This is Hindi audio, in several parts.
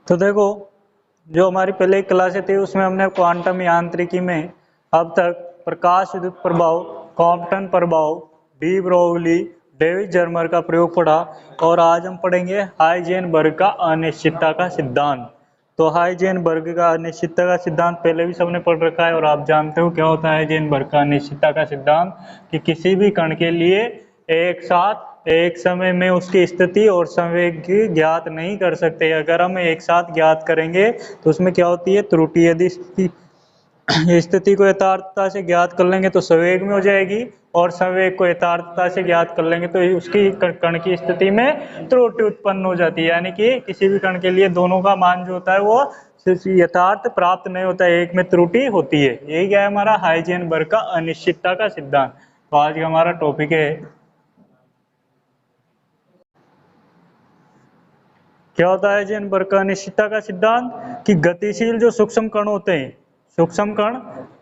तो देखो, जो हमारी पहले की क्लासें थी उसमें हमने क्वांटम यांत्रिकी में अब तक प्रकाश विद्युत प्रभाव, कॉम्पटन प्रभाव, डी ब्रोगली, डेविड जर्मर का प्रयोग पढ़ा और आज हम पढ़ेंगे हाइजेनबर्ग का अनिश्चितता का सिद्धांत। तो हाइजेनबर्ग का अनिश्चितता का सिद्धांत पहले भी सबने पढ़ रखा है और आप जानते हो क्या होता है हाइजेनबर्ग का अनिश्चितता का सिद्धांत, कि किसी भी कण के लिए एक साथ एक समय में उसकी स्थिति और संवेग की ज्ञात नहीं कर सकते। अगर हम एक साथ ज्ञात करेंगे तो उसमें क्या होती है त्रुटि। यदि स्थिति को यथार्थता से ज्ञात कर लेंगे तो संवेग में हो जाएगी और संवेग को यथार्थता से ज्ञात कर लेंगे तो उसकी कण की स्थिति में त्रुटि उत्पन्न हो जाती है। यानी कि किसी भी कण के लिए दोनों का मान जो होता है वो यथार्थ प्राप्त नहीं होता है, एक में त्रुटि होती है। यही क्या है हमारा हाइजेनबर्ग का अनिश्चितता का सिद्धांत। तो आज का हमारा टॉपिक है क्या होता है हाइजेनबर्ग का अनिश्चितता का सिद्धांत, कि गतिशील जो सूक्ष्म कण होते हैं, सूक्ष्म कण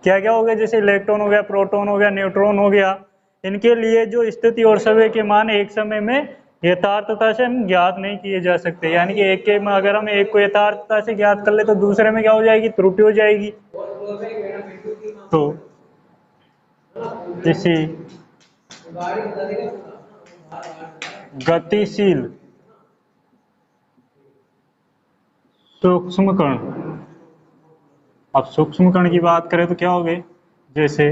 क्या क्या हो गया, जैसे इलेक्ट्रॉन हो गया, प्रोटॉन हो गया, न्यूट्रॉन हो गया, इनके लिए जो स्थिति और संवेग के मान एक समय में यथार्थता से हम ज्ञात नहीं किए जा सकते। यानी कि एक के में अगर हम एक को यथार्थता से ज्ञात कर ले तो दूसरे में क्या हो जाएगी, त्रुटि हो जाएगी। तो किसी गतिशील सूक्ष्म कण, अब सूक्ष्म कण की बात करें तो क्या हो गए, जैसे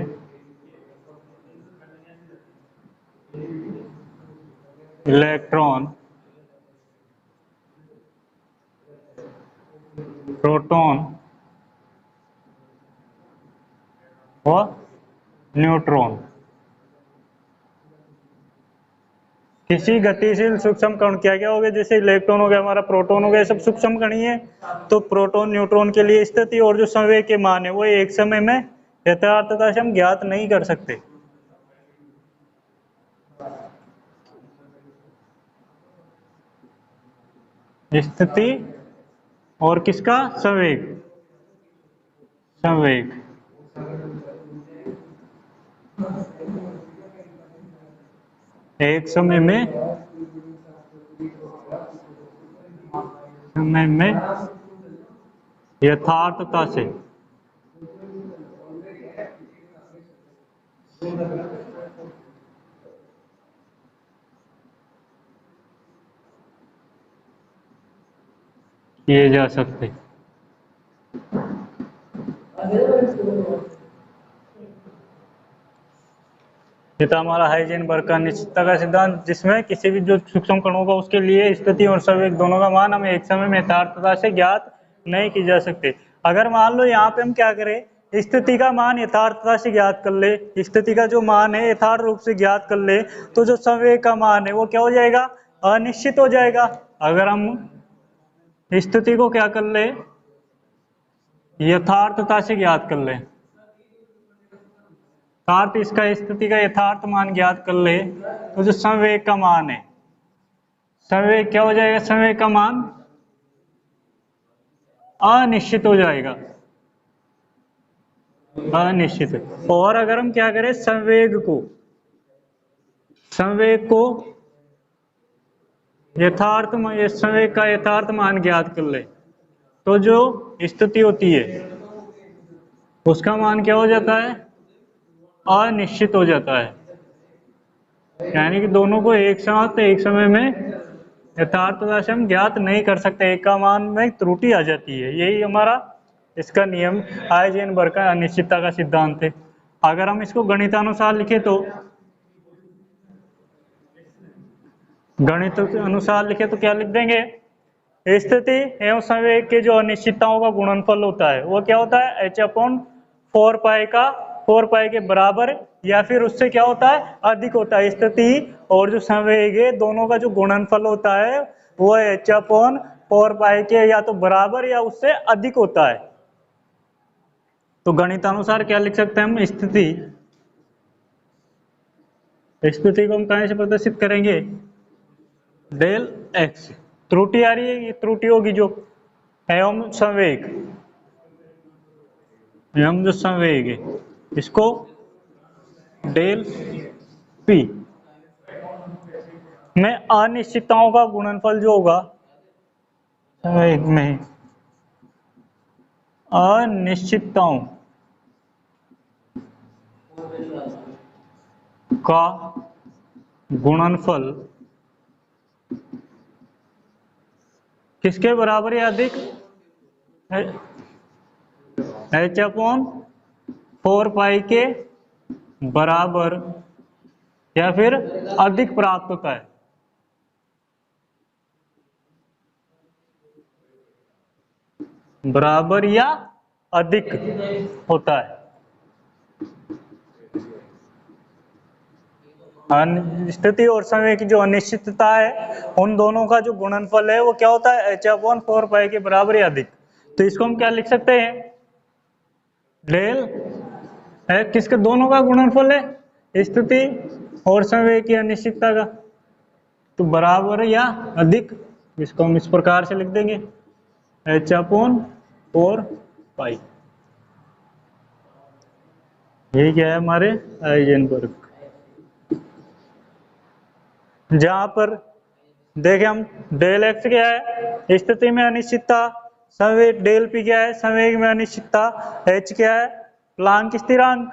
इलेक्ट्रॉन, प्रोटॉन और न्यूट्रॉन। किसी गतिशील सूक्ष्म कण क्या क्या हो गए, जैसे इलेक्ट्रॉन हो गया, हमारा प्रोटॉन हो गया, सब सूक्ष्म कण ही है। तो प्रोटॉन न्यूट्रॉन के लिए स्थिति और जो संवेग के मान है वो एक समय में यथार्थता से हम ज्ञात नहीं कर सकते। स्थिति और किसका, संवेग, संवेग एक समय में यथार्थता से किए जा सकते। ये था हमारा हाइजेनबर्ग का अनिश्चितता का सिद्धांत, जिसमें किसी भी जो सूक्ष्म कण होगा उसके लिए स्थिति और संवेग दोनों का मान हम एक समय में यथार्थता से ज्ञात नहीं की जा सकते। अगर मान लो यहाँ पे हम क्या करें, स्थिति का मान यथार्थता से ज्ञात कर ले, स्थिति का जो मान है यथार्थ रूप से ज्ञात कर ले, तो जो संवेग का मान है वो क्या हो जाएगा, अनिश्चित हो जाएगा। अगर हम स्थिति को क्या कर ले, यथार्थता से ज्ञात कर ले, अर्थ इसका स्थिति का यथार्थ मान ज्ञात कर ले, तो जो संवेग का मान है, संवेग क्या हो जाएगा, संवेग का मान अनिश्चित हो जाएगा, अनिश्चित। और अगर हम क्या करें, संवेग को यथार्थ, संवेग का यथार्थ मान ज्ञात कर ले, तो जो स्थिति होती है उसका मान क्या हो जाता है, अनिश्चित हो जाता है। यानी कि दोनों को एक साथ एक समय में यथार्थता से हम ज्ञात नहीं कर सकते, एक का मान में त्रुटि आ जाती है। यही हमारा इसका नियम हाइजेनबर्ग का अनिश्चितता का सिद्धांत है। अगर हम इसको गणितानुसार लिखे तो, गणित के अनुसार लिखे तो क्या लिख देंगे, स्थिति एवं संवेग के जो अनिश्चितताओं का गुणनफल होता है वो क्या होता है, h/4 का 4 के बराबर या फिर उससे क्या होता है, अधिक होता है। स्थिति और जो संवेग है दोनों का जो गुणनफल होता है वो h/4 के या तो बराबर या उससे अधिक होता है। तो गणितानुसार क्या लिख सकते हैं हम, स्थिति को हम कहां से प्रदर्शित करेंगे, डेल एक्स। त्रुटि आ रही है, ये त्रुटि होगी जो एवं संवेग, एवं जो संवेग है इसको डेल पी में अनिश्चितताओं का गुणनफल जो होगा संवेग में अनिश्चितताओं का गुणनफल किसके बराबर या अधिक? एच अपॉन 4 पाई के बराबर या फिर अधिक प्राप्त होता है। बराबर या अधिक होता है। स्थिति और समय की जो अनिश्चितता है उन दोनों का जो गुणनफल है वो क्या होता है? एच अपॉन 4 पाई के बराबर या अधिक। तो इसको हम क्या लिख सकते हैं? डेल है किसके दोनों का गुणनफल है? स्थिति और समय की अनिश्चितता का, तो बराबर या अधिक। इसको हम इस प्रकार से लिख देंगे एच अपॉन 4 पाई। ये क्या है हमारे हाइजेनबर्ग। जहां पर देखें हम डेल एक्स क्या है? स्थिति में अनिश्चितता। संवेग डेल पी क्या है? संवेग में अनिश्चितता। एच क्या है? प्लांक स्थिरांक।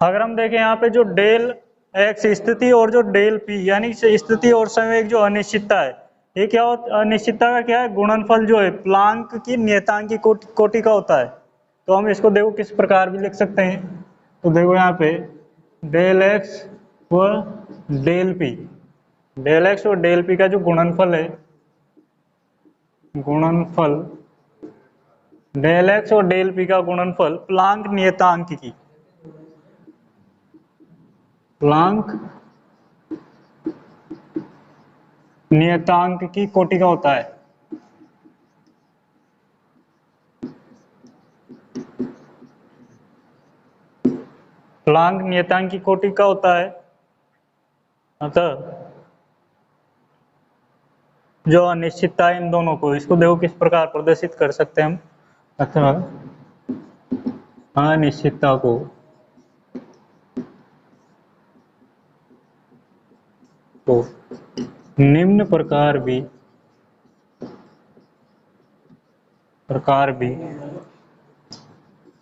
अगर हम देखें यहाँ पे जो डेल एक्स स्थिति और जो डेल पी यानी स्थिति और संवेग जो अनिश्चितता है, ये क्या होता है? अनिश्चितता का क्या है? गुणनफल जो है प्लांक की नियतांक की कोटि का होता है। तो हम इसको देखो किस प्रकार भी लिख सकते हैं। तो देखो यहाँ पे डेल एक्स व डेल पी, डेल एक्स और डेल पी का जो गुणनफल है, गुणनफल डेल एक्स और डेल पी का गुणनफल प्लांक नियतांक की, प्लांक नियतांक की कोटि का होता है। प्लांक नियतांक की कोटि का होता है। अतः जो अनिश्चितता है इन दोनों को, इसको देखो किस प्रकार प्रदर्शित कर सकते हैं हम। अतः अनिश्चितता को तो निम्न प्रकार भी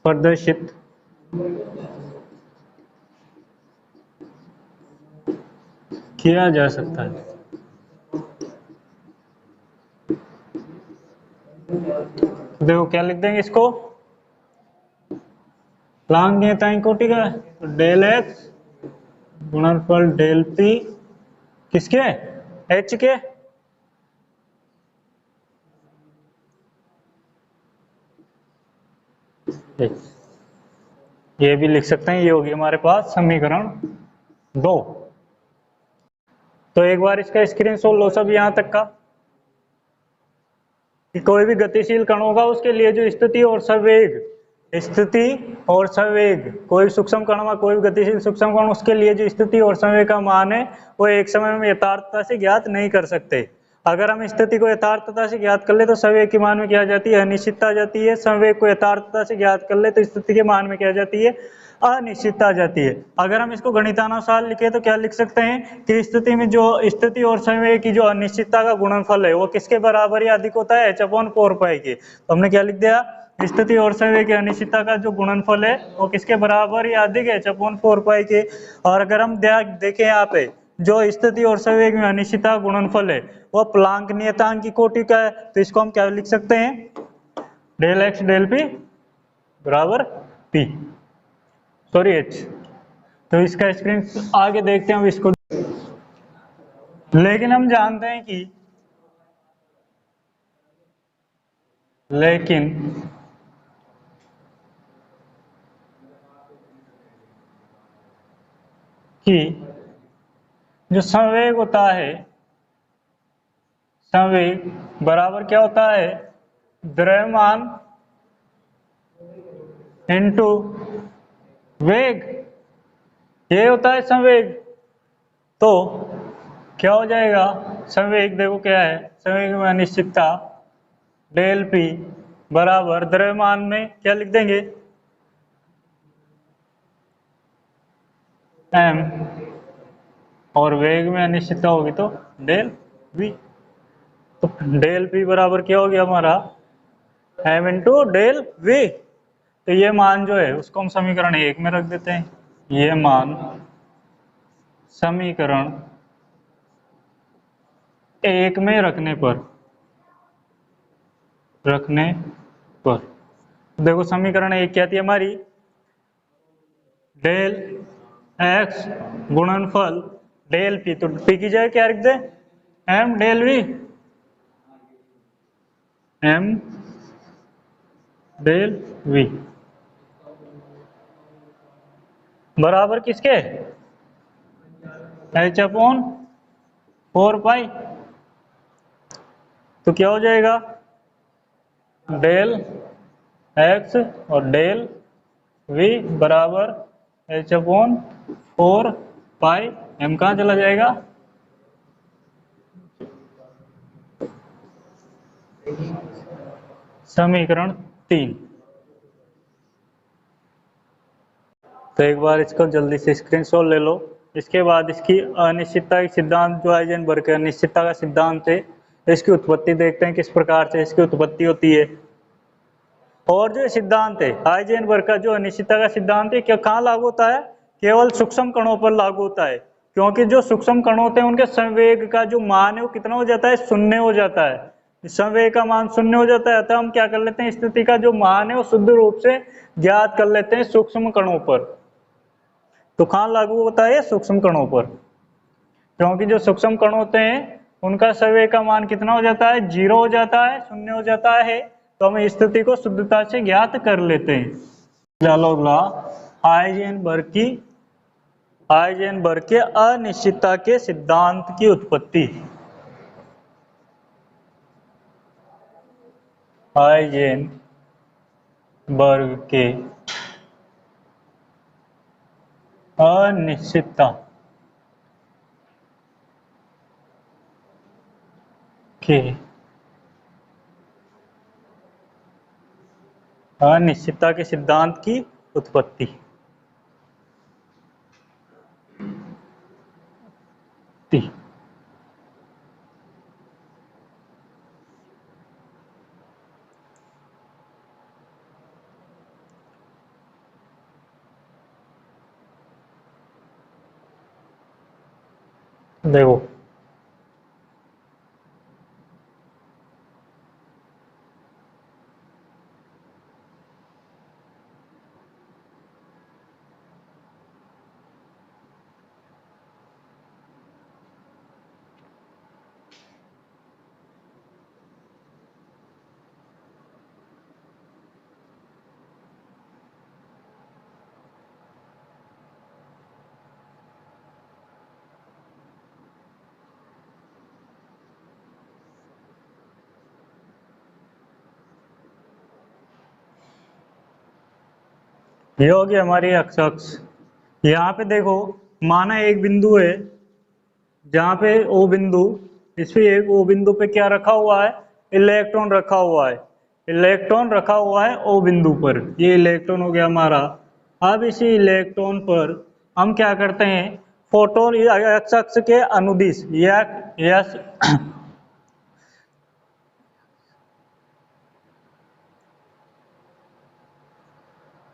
प्रदर्शित किया जा सकता है। देखो क्या लिख देंगे इसको? प्लांक नियतांक कोटि का तो डेल एक्स गुणनफल डेल पी किसके? एच के। ये भी लिख सकते हैं। ये होगी हमारे पास समीकरण 2। तो एक बार इसका स्क्रीनशॉट लो सब यहां तक का, कि कोई भी गतिशील कण होगा उसके लिए जो स्थिति और संवेग, स्थिति और संवेग, कोई सूक्ष्म कण में कोई भी गतिशील सूक्ष्म कण, उसके लिए जो स्थिति और संवेग का मान है वो एक समय में यथार्थता से ज्ञात नहीं कर सकते। अगर हम स्थिति को यथार्थता से ज्ञात कर ले तो संवेग के मान में क्या आ जाती है? अनिश्चितता आ जाती है। संवेग को यथार्थता से ज्ञात कर ले तो स्थिति के मान में क्या आ जाती है? अनिश्चितता आ जाती है। अगर हम इसको गणितानुसार लिखे तो क्या लिख सकते हैं कि स्थिति में जो स्थिति और संवेग की जो अनिश्चितता का गुणनफल है वो किसके बराबर या अधिक होता है? एच अपॉन 4 पाई के। तो हमने क्या लिख दिया? स्थिति और संवेग की अनिश्चितता का जो गुणनफल है वो किसके बराबर या अधिक है? एच अपॉन 4 पाई के। और अगर हम देखें यहाँ पे जो स्थिति और संवेग में अनिश्चितता गुणनफल है वो प्लांक नियतांक की कोटि का है। तो इसको हम क्या लिख सकते हैं? डेल एक्स डेल पी बराबर पी, सॉरी एच। तो इसका स्क्रीन आगे देखते हैं हम इसको। लेकिन हम जानते हैं कि जो संवेग होता है, संवेग बराबर क्या होता है? द्रव्यमान इनटू वेग, ये होता है संवेग। तो क्या हो जाएगा? संवेग देखो क्या है? संवेग में अनिश्चितता डेल पी बराबर द्रव्यमान में क्या लिख देंगे? एम और वेग में अनिश्चितता होगी तो डेल वी। तो डेल पी बराबर क्या हो गया हमारा एम इंटू डेल वी। तो ये मान जो है उसको हम समीकरण 1 में रख देते हैं। ये मान समीकरण 1 में रखने पर देखो समीकरण 1 क्या थी हमारी, डेल एक्स गुणनफल डेल पी, तो पी की जगह क्या रख दे m del v, m del v बराबर किसके एच अपॉन 4 पाई। तो क्या हो जाएगा डेल एक्स और डेल वी बराबर एच अपॉन 4 पाई, एम कहाँ चला जाएगा समीकरण 3। तो एक बार इसको जल्दी से स्क्रीनशॉट ले लो। इसके बाद इसकी अनिश्चितता के सिद्धांत जो हाइजेनबर्ग के अनिश्चितता का सिद्धांत है, इसकी उत्पत्ति देखते हैं किस प्रकार से इसकी उत्पत्ति होती है। और जो सिद्धांत है हाइजेनबर्ग का जो अनिश्चितता का सिद्धांत है क्या कहाँ लागू होता है, केवल सूक्ष्म कणों पर लागू होता है, क्योंकि जो सूक्ष्म कण होते हैं उनके संवेग का जो मान है वो कितना हो जाता है शून्य हो जाता है। संवेग का मान शून्य हो जाता है, अतः हम क्या कर लेते हैं स्थिति का जो मान है वो शुद्ध रूप से ज्ञात कर लेते हैं सूक्ष्म कणों पर। तो कहाँ लागू होता है सूक्ष्म कणों पर, क्योंकि जो सूक्ष्म कण होते हैं उनका संवेग का मान कितना हो जाता है 0 हो जाता है, शून्य हो जाता है। तो हम इस स्थिति को शुद्धता से ज्ञात कर लेते हैं। चलो अगला हाइजेनबर्ग के अनिश्चितता के सिद्धांत की उत्पत्ति। हाइजेनबर्ग के अनिश्चितता के अनिश्चितता के सिद्धांत की उत्पत्ति। देखो ये होगी हमारी एक्स अक्ष। यहाँ पे देखो माना एक बिंदु है जहाँ पे ओ बिंदु, इस पे एक ओ बिंदु पे क्या रखा हुआ है इलेक्ट्रॉन रखा हुआ है, इलेक्ट्रॉन रखा हुआ है ओ बिंदु पर, ये इलेक्ट्रॉन हो गया हमारा। अब इसी इलेक्ट्रॉन पर हम क्या करते हैं फोटोन एक्स अक्ष के अनुदिश या यस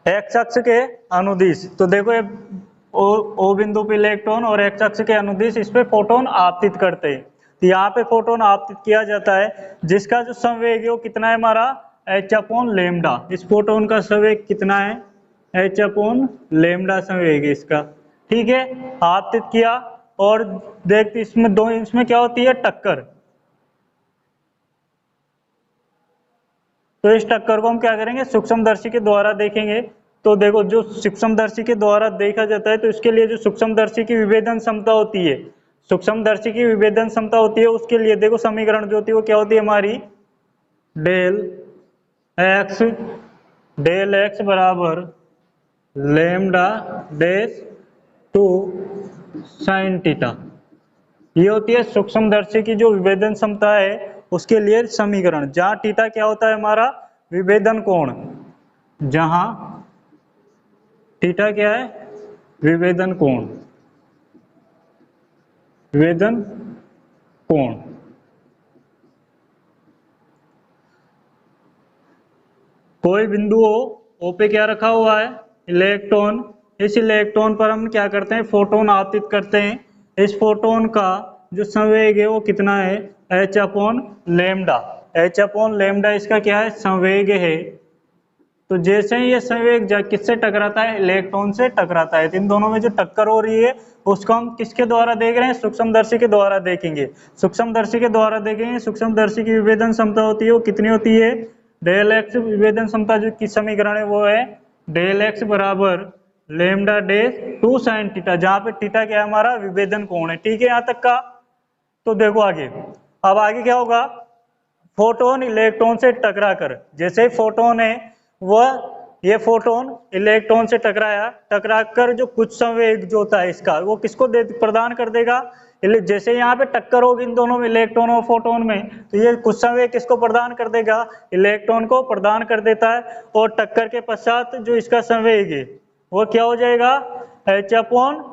एक्स अक्ष के अनुदिश, तो देखो ये ओ बिंदु पे इलेक्ट्रॉन और एक्स अक्ष के अनुदिश इस पे फोटोन आपतित करते हैं। तो यहाँ पे फोटोन आपतित किया जाता है जिसका जो संवेग है वो कितना है हमारा एच अपॉन लेमडा। इस फोटोन का संवेग कितना है एच अपॉन लेमडा संवेग है इसका, ठीक है। आपतित किया और देखते इसमें क्या होती है टक्कर। तो इस टक्कर को हम क्या करेंगे सूक्ष्मदर्शी के द्वारा देखेंगे। तो देखो जो सूक्ष्मदर्शी के द्वारा देखा जाता है तो इसके लिए जो सूक्ष्मदर्शी की विभेदन क्षमता होती है, सूक्ष्मदर्शी की विभेदन क्षमता होती है उसके लिए देखो समीकरण जो होती है वो क्या होती है हमारी डेल एक्स बराबर लेमडा डैश 2 साइन थीटा। ये होती है सूक्ष्मदर्शी की जो विभेदन क्षमता है उसके लिए समीकरण, जहां थीटा क्या होता है हमारा विभेदन कोण, जहां थीटा क्या है विभेदन कोण। विभेदन कोण। कोई बिंदु ओ पे क्या रखा हुआ है, इलेक्ट्रॉन। इस इलेक्ट्रॉन पर हम क्या करते हैं, फोटोन आपतित करते हैं। इस फोटोन का जो संवेग है वो कितना है, h upon lambda. h upon lambda इसका क्या है, संवेग है। तो जैसे ही ये संवेग किससे टकराता है, इलेक्ट्रॉन से टकराता है। तो इन दोनों में जो टक्कर हो रही है उसको हम किसके द्वारा देख रहे हैं, सूक्ष्मदर्शी के द्वारा देखेंगे। सूक्ष्मदर्शी के द्वारा देखेंगे। सूक्ष्मदर्शी की विभेदन क्षमता होती है वो कितनी होती है, डेल एक्स। विभेदन क्षमता जो की समीकरण है वो है डेल एक्स बराबर लेमडा डेश 2 sin थीटा, जहां पे थीटा क्या है, हमारा विभेदन कोण है। ठीक है यहां तक का। तो देखो आगे, अब आगे क्या होगा, फोटोन इलेक्ट्रॉन से टकरा कर, जैसे ही फोटोन है वह, ये फोटोन इलेक्ट्रॉन से टकरा कर जो कुछ संवेग जो होता है इसका, वो किसको प्रदान कर देगा, जैसे यहाँ पे टक्कर होगी इन दोनों में, इलेक्ट्रॉन और फोटोन में, तो ये कुछ संवेग किसको प्रदान कर देगा, इलेक्ट्रॉन को प्रदान कर देता है। और टक्कर के पश्चात जो इसका संवेग है वो क्या हो जाएगा, h अपॉन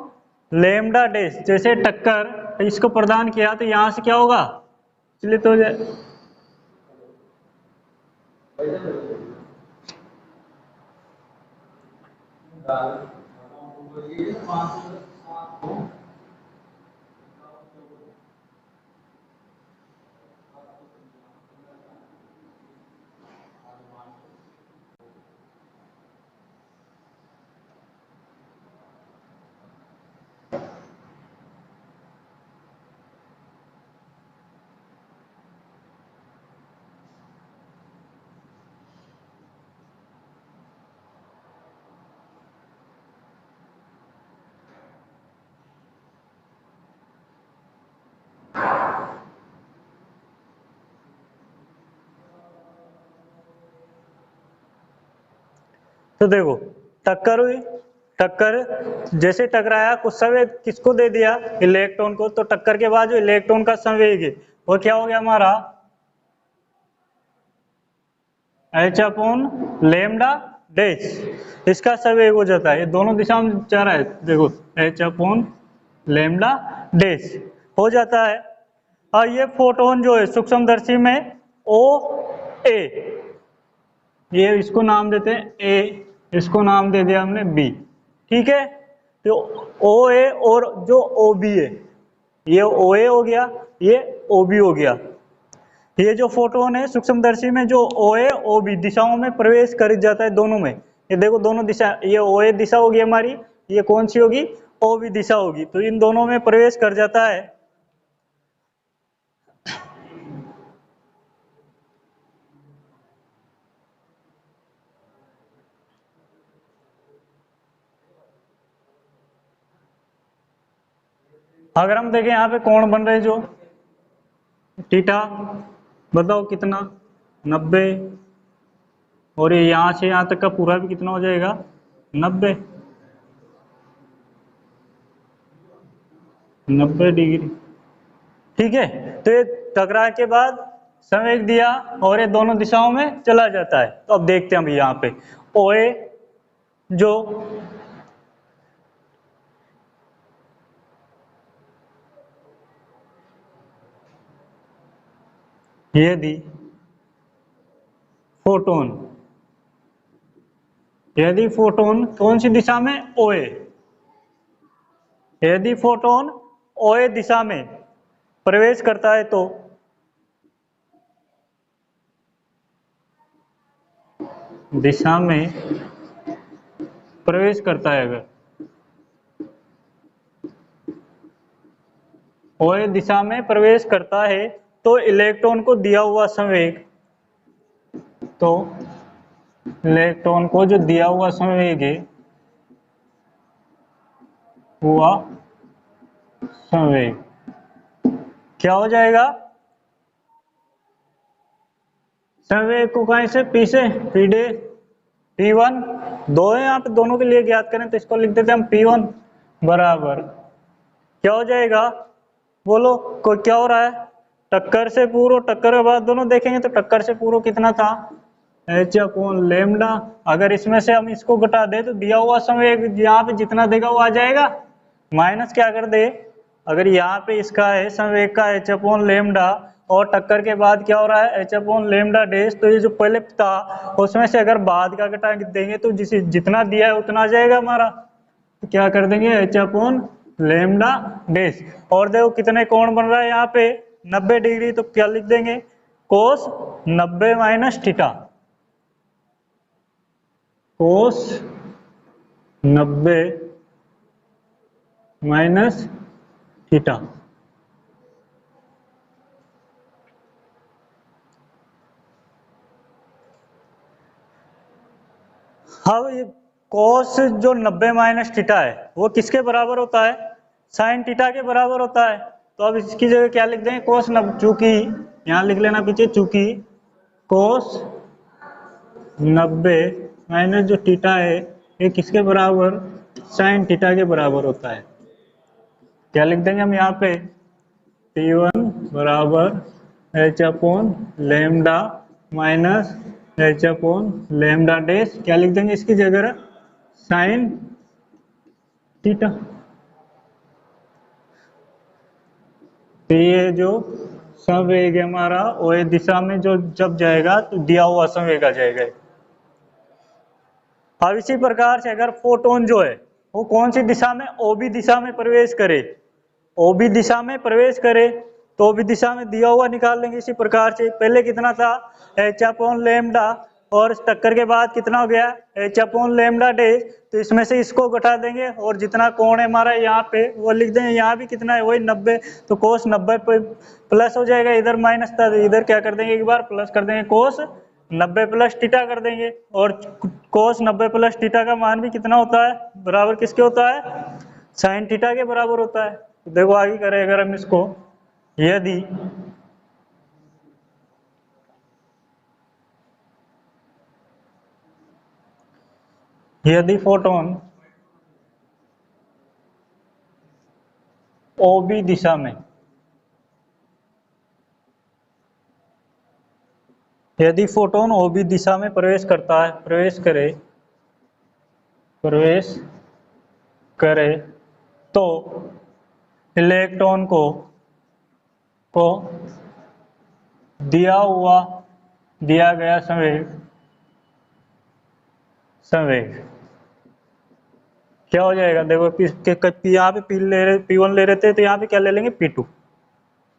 लेमडा डैश। जैसे टक्कर इसको प्रदान किया तो यहाँ से क्या होगा, चलिए तो तो देखो टक्कर हुई, टक्कर जैसे टकराया कुछ संवेग किसको दे दिया, इलेक्ट्रॉन को। तो टक्कर के बाद जो इलेक्ट्रॉन का संवेग है वो क्या हो गया हमारा, h अपॉन लेमडा डैश। इसका संवेग हो जाता है, ये दोनं दिशा में जा रहा है, देखो h अपॉन लेमडा डैश हो जाता है। और ये फोटोन जो है सूक्ष्मदर्शी में ओ ए, ये इसको नाम देते हैं ए, इसको नाम दे दिया हमने बी। ठीक है, तो ओ ए और जो ओ बी है, ये ओ ए हो गया, ये ओ बी हो गया। ये जो फोटोन है सूक्ष्मदर्शी में जो ओ ए ओ बी दिशाओं में प्रवेश कर जाता है दोनों में। ये देखो दोनों दिशा, ये ओ ए दिशा होगी हमारी, ये कौन सी होगी, ओ बी दिशा होगी। तो इन दोनों में प्रवेश कर जाता है। अगर हम देखें यहाँ पे कोण बन रहे जो थीटा, बताओ कितना, 90। और ये यहाँ से यहाँ तक का पूरा भी कितना हो जाएगा, 90 डिग्री। ठीक है, तो ये टकरा के बाद संवेग दिया और ये दोनों दिशाओं में चला जाता है। तो अब देखते हैं हम यहाँ पे ओए जो यदि फोटोन, यदि फोटोन कौन सी दिशा में, ओए, यदि फोटोन ओए दिशा में प्रवेश करता है तो दिशा में प्रवेश करता है, अगर ओए दिशा में प्रवेश करता है तो इलेक्ट्रॉन को दिया हुआ संवेग, तो इलेक्ट्रॉन को जो दिया हुआ संवेग है हुआ संवेग क्या हो जाएगा, संवेग को कहीं से पी से, पी डे P1, दो है यहाँ पे, दोनों के लिए ज्ञात करें तो इसको लिख देते हैं हम P1 बराबर क्या हो जाएगा, बोलो कोई क्या हो रहा है, टक्कर से पूर्व, टक्कर के बाद दोनों देखेंगे तो टक्कर से पूर्व कितना था, h अपॉन लेमडा। अगर इसमें से हम इसको घटा दे तो दिया हुआ संवेग यहाँ पे जितना देगा वो आ जाएगा, माइनस क्या कर दे अगर यहाँ पे इसका है संवेग का एच अपॉन लेमडा और टक्कर के बाद क्या हो रहा है एच अपॉन लेमडा डैश, तो ये जो पहले था उसमें से अगर बाद का घटा देंगे तो जिसे जितना दिया है उतना आ जाएगा हमारा, तो क्या कर देंगे एच अपॉन लेमडा डैश। और देखो कितने कोण बन रहा है यहाँ पे 90 डिग्री, तो क्या लिख देंगे कोस 90 माइनस थीटा, कोस 90 माइनस थीटा। अब ये कोस जो 90 माइनस थीटा है वो किसके बराबर होता है साइन थीटा के बराबर होता है। तो अब इसकी जगह क्या लिख देंगे कोस, चूंकि यहाँ लिख लेना पीछे, चूंकि कोस 90 माइनस जो थीटा है ये किसके बराबर साइन थीटा के बराबर होता है। क्या लिख देंगे हम यहाँ पे P1 बराबर H upon lambda minus H upon lambda dash, क्या लिख देंगे इसकी जगह साइन थीटा। तो ये जो संवेग है हमारा वो ये दिशा में जो जब जाएगा तो दिया हुआ संवेग आ जाएगा। अब इसी प्रकार से अगर फोटोन जो है वो कौन सी दिशा में ओबी दिशा में प्रवेश करे, ओबी दिशा में प्रवेश करे तो ओबी दिशा में दिया हुआ निकाल लेंगे इसी प्रकार से। पहले कितना था एच अपॉन लेमडा और टक्कर के बाद कितना हो गया एच अपॉन लेमडा डैश, तो इसमें से इसको घटा देंगे और जितना कोण है हमारा यहाँ पे वो लिख देंगे, यहाँ भी कितना है वही 90, तो कोस 90 पे प्लस हो जाएगा, इधर माइनस था तो इधर क्या कर देंगे एक बार प्लस कर देंगे, कोस 90 प्लस थीटा कर देंगे। और कोस 90 प्लस थीटा का मान भी कितना होता है बराबर किसके होता है साइन थीटा के बराबर होता है। तो देखो आगे करें अगर हम इसको, यदि फोटोन ओबी दिशा में, यदि फोटोन ओबी दिशा में प्रवेश करता है, प्रवेश करे तो इलेक्ट्रॉन को दिया गया संवेग क्या हो जाएगा। देखो यहाँ पे P1 ले रहे थे तो यहाँ पे क्या ले लेंगे P2,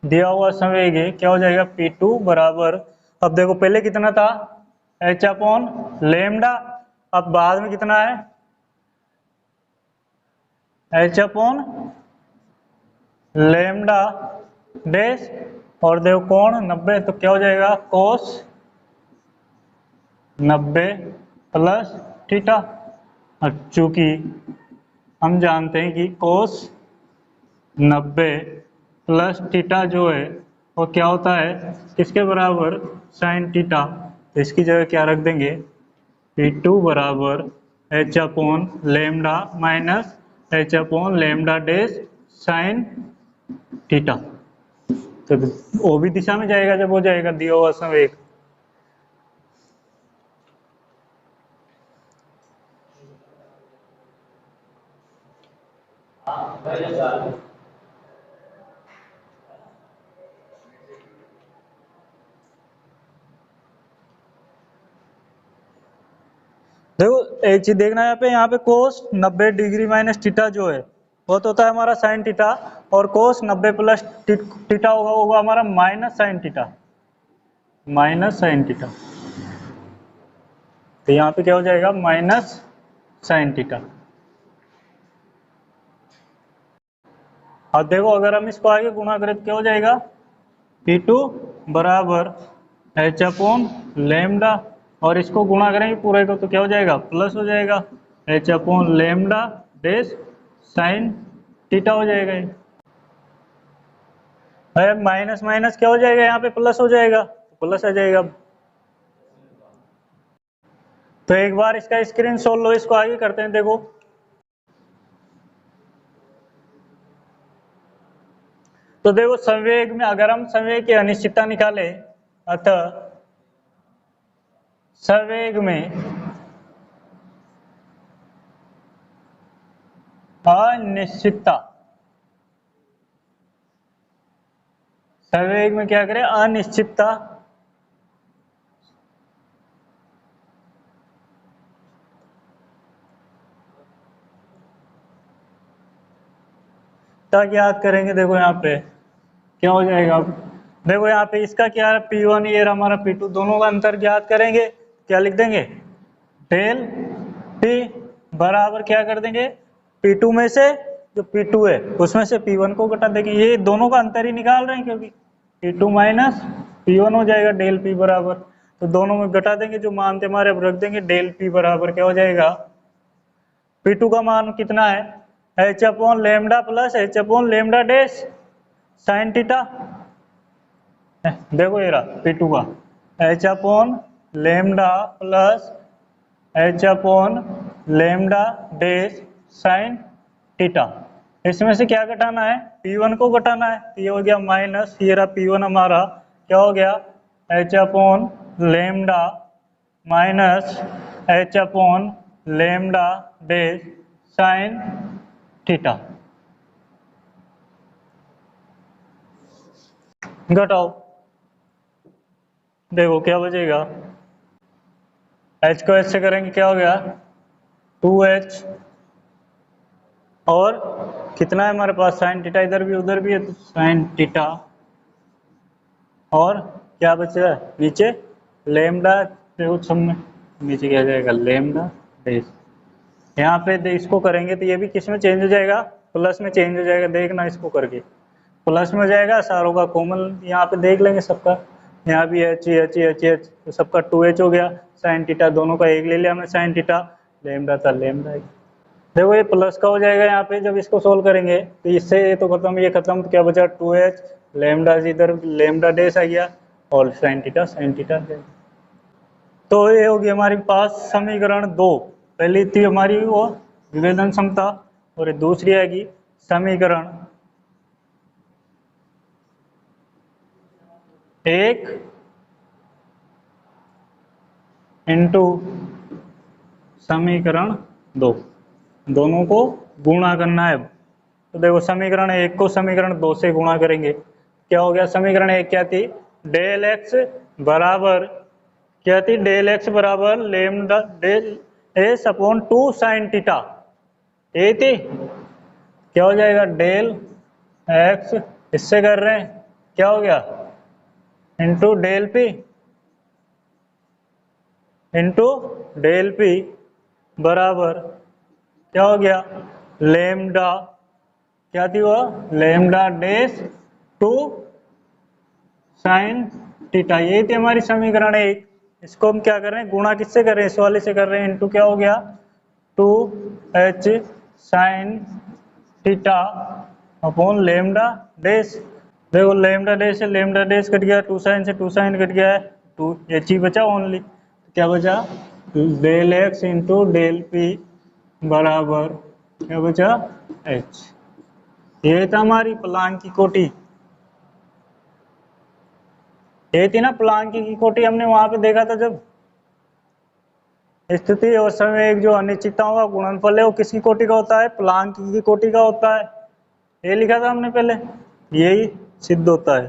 दिया हुआ संवेग है क्या हो जाएगा P2 बराबर, अब देखो पहले कितना था एच अपॉन लेमडा, अब बाद में कितना है एच अपॉन लेमडा डैश, और देखो कोण 90 तो क्या हो जाएगा कोस 90 प्लस थीटा। चूंकि हम जानते हैं कि कोस 90 प्लस थीटा जो है वो क्या होता है किसके बराबर साइन थीटा, तो इसकी जगह क्या रख देंगे P2 बराबर H upon lambda minus H upon lambda dash sine theta. तो वो भी दिशा में जाएगा जब हो जाएगा दिया हुआ संवेग। देखो एक चीज देखना है यहाँ पे कोस 90 डिग्री माइनस थीटा जो है वो तो होता है हमारा साइन थीटा, और कोस 90 प्लस थीटा होगा हमारा minus sine theta, minus sine theta. तो यहाँ पे क्या हो जाएगा माइनस साइन थीटा। अब देखो अगर हम इसको आगे गुणा करें तो क्या हो जाएगा P2 बराबर एच अपॉन लेमडा, और इसको गुणा करेंगे पूरे को तो क्या हो जाएगा प्लस हो जाएगा H upon lambda dash sine theta हो जाएगा। माइनस माइनस क्या हो जाएगा यहाँ पे प्लस हो जाएगा, प्लस आ जाएगा। तो एक बार इसका स्क्रीनशॉट लो, इसको आगे करते हैं। देखो तो देखो संवेग में अगर हम संवेग की अनिश्चितता निकालें, अतः संवेग में अनिश्चितता संवेग में क्या करें, अनिश्चितता तक याद करेंगे। देखो यहाँ पे क्या हो जाएगा, अब देखो यहाँ पे इसका क्या है, P1 ये हमारा P2, दोनों का अंतर ज्ञात करेंगे, क्या लिख देंगे, डेल P बराबर क्या कर देंगे, P2 में से जो P2 है उसमें से P1 को घटा देंगे, ये दोनों का अंतर ही निकाल रहे हैं क्योंकि P2 माइनस P1 हो जाएगा डेल P बराबर, तो दोनों में घटा देंगे, जो मान थे हमारे अब रख देंगे, डेल P बराबर क्या हो जाएगा, P2 का मान कितना है, h upon lambda plus h upon lambda dash sine theta. देखो ये रहा P2 का h upon lambda plus h upon lambda dash sine theta, इसमें से क्या घटाना है, P1 को घटाना है, तो ये हो गया माइनस, ये रहा P1 हमारा क्या हो गया, h upon lambda minus h upon lambda dash sine theta. घटाओ, देखो क्या बचेगा, h को h से करेंगे क्या हो गया 2h, और कितना है हमारे पास साइन थीटा, इधर भी उधर भी है तो साइन थीटा, और क्या बचा है नीचे लेमडा, देखो सब में नीचे क्या जाएगा लेमडा डैश, यहाँ पे इसको करेंगे तो ये भी किस में चेंज हो जाएगा, प्लस में चेंज हो जाएगा, देखना इसको करके प्लस में हो जाएगा, सारों का कॉमन यहाँ पे देख लेंगे सबका, यहाँ भी एच एच एच एच तो सबका 2h हो गया, साइन थीटा दोनों का एक ले लिया हमने, साइन थीटा लेमडा था लेमडा, देखो ये प्लस का हो जाएगा यहाँ पे जब इसको सोल्व करेंगे, तो इससे ये तो खत्म, ये खत्म, तो क्या बचा 2h लेमडा, इधर लेमडा डैश आ गया और साइन थीटा। तो ये होगी हमारे पास समीकरण 2, पहली थी हमारी वो विभेदन क्षमता और दूसरी आएगी समीकरण 1 इंटू समीकरण 2, दोनों को गुणा करना है। तो देखो समीकरण 1 को समीकरण 2 से गुणा करेंगे, क्या हो गया, समीकरण 1 क्या थी, डेल एक्स बराबर क्या थी, डेल एक्स बराबर lambda del s upon 2 sine theta, ये थी, क्या हो जाएगा डेल एक्स, इससे कर रहे हैं क्या हो गया into del p into del p बराबर क्या हो गया लेमडा, क्या थी वो लेमडा डैश 2 साइन थीटा, यही थी हमारी समीकरण 1, इसको हम क्या कर रहे हैं गुणा किससे कर रहे हैं, इस वाले से कर रहे हैं, इंटू क्या हो गया 2h sine theta upon lambda dash, देखो लेमडा डैश से लेमडा डैश कट गया, 2 साइन से 2 साइन कट गया है, 2h ही बचा ओनली, क्या बचा del x into del p बराबर क्या बचा h, ये था हमारी प्लांक की कोटि, ये थी ना प्लांक की कोटि, हमने वहां पे देखा था जब स्थिति और समय एक जो अनिश्चितताओं का गुणनफल है वो किसकी कोटि का होता है, प्लांक की कोटि का होता है, ये लिखा था हमने पहले, यही सिद्ध होता है,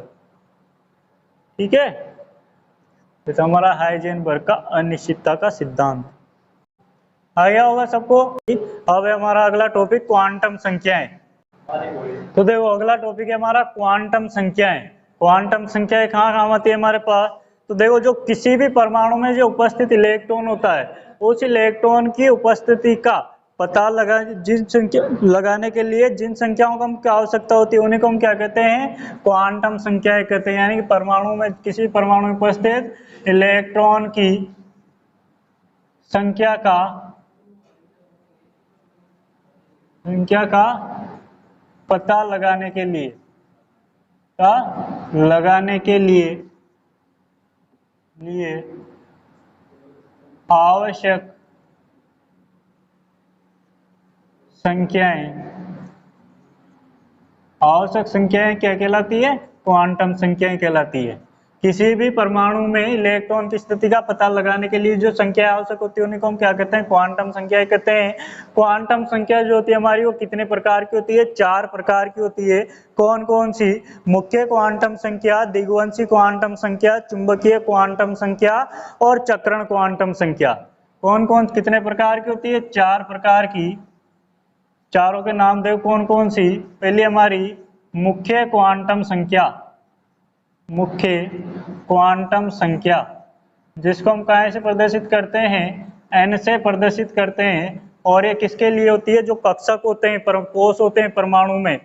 ठीक है, तो हमारा हाइजेनबर्ग का अनिश्चितता का सिद्धांत आ गया होगा सबको। अब है हमारा अगला टॉपिक क्वांटम संख्याएं, तो देखो अगला टॉपिक है हमारा क्वांटम संख्याएं, क्वांटम संख्याएं कहाँ काम आती है हमारे पास, तो देखो जो किसी भी परमाणु में जो उपस्थित इलेक्ट्रॉन होता है उस इलेक्ट्रॉन की उपस्थिति का पता लगा जिन संख्या लगाने के लिए जिन संख्याओं का क्या आवश्यकता होती है उन्हीं को हम क्या कहते हैं क्वांटम संख्याएं कहते हैं, यानी कि परमाणु में किसी परमाणु में उपस्थित इलेक्ट्रॉन की संख्या का पता लगाने के लिए आवश्यक संख्याएं क्या कहलाती है, क्वांटम संख्याएं कहलाती है। किसी भी परमाणु में इलेक्ट्रॉन की स्थिति का पता लगाने के लिए जो संख्या आवश्यक होती है उन्हीं को हम क्या कहते हैं, क्वांटम संख्या कहते हैं। क्वांटम संख्या जो होती है हमारी वो कितने प्रकार की होती है, 4 प्रकार की होती है। कौन कौन सी? मुख्य क्वांटम संख्या, दिग्वंशी क्वांटम संख्या, चुंबकीय क्वांटम संख्या और चक्रण क्वांटम संख्या। कौन कौन कितने प्रकार की होती है? 4 प्रकार की। चारों के नाम देखो कौन कौन सी। पहली हमारी मुख्य क्वांटम संख्या, मुख्य क्वांटम संख्या, जिसको हम कहाँ से प्रदर्शित करते हैं, n से प्रदर्शित करते हैं। और ये किसके लिए होती है? जो कक्षक होते हैं, कोष होते हैं परमाणु में,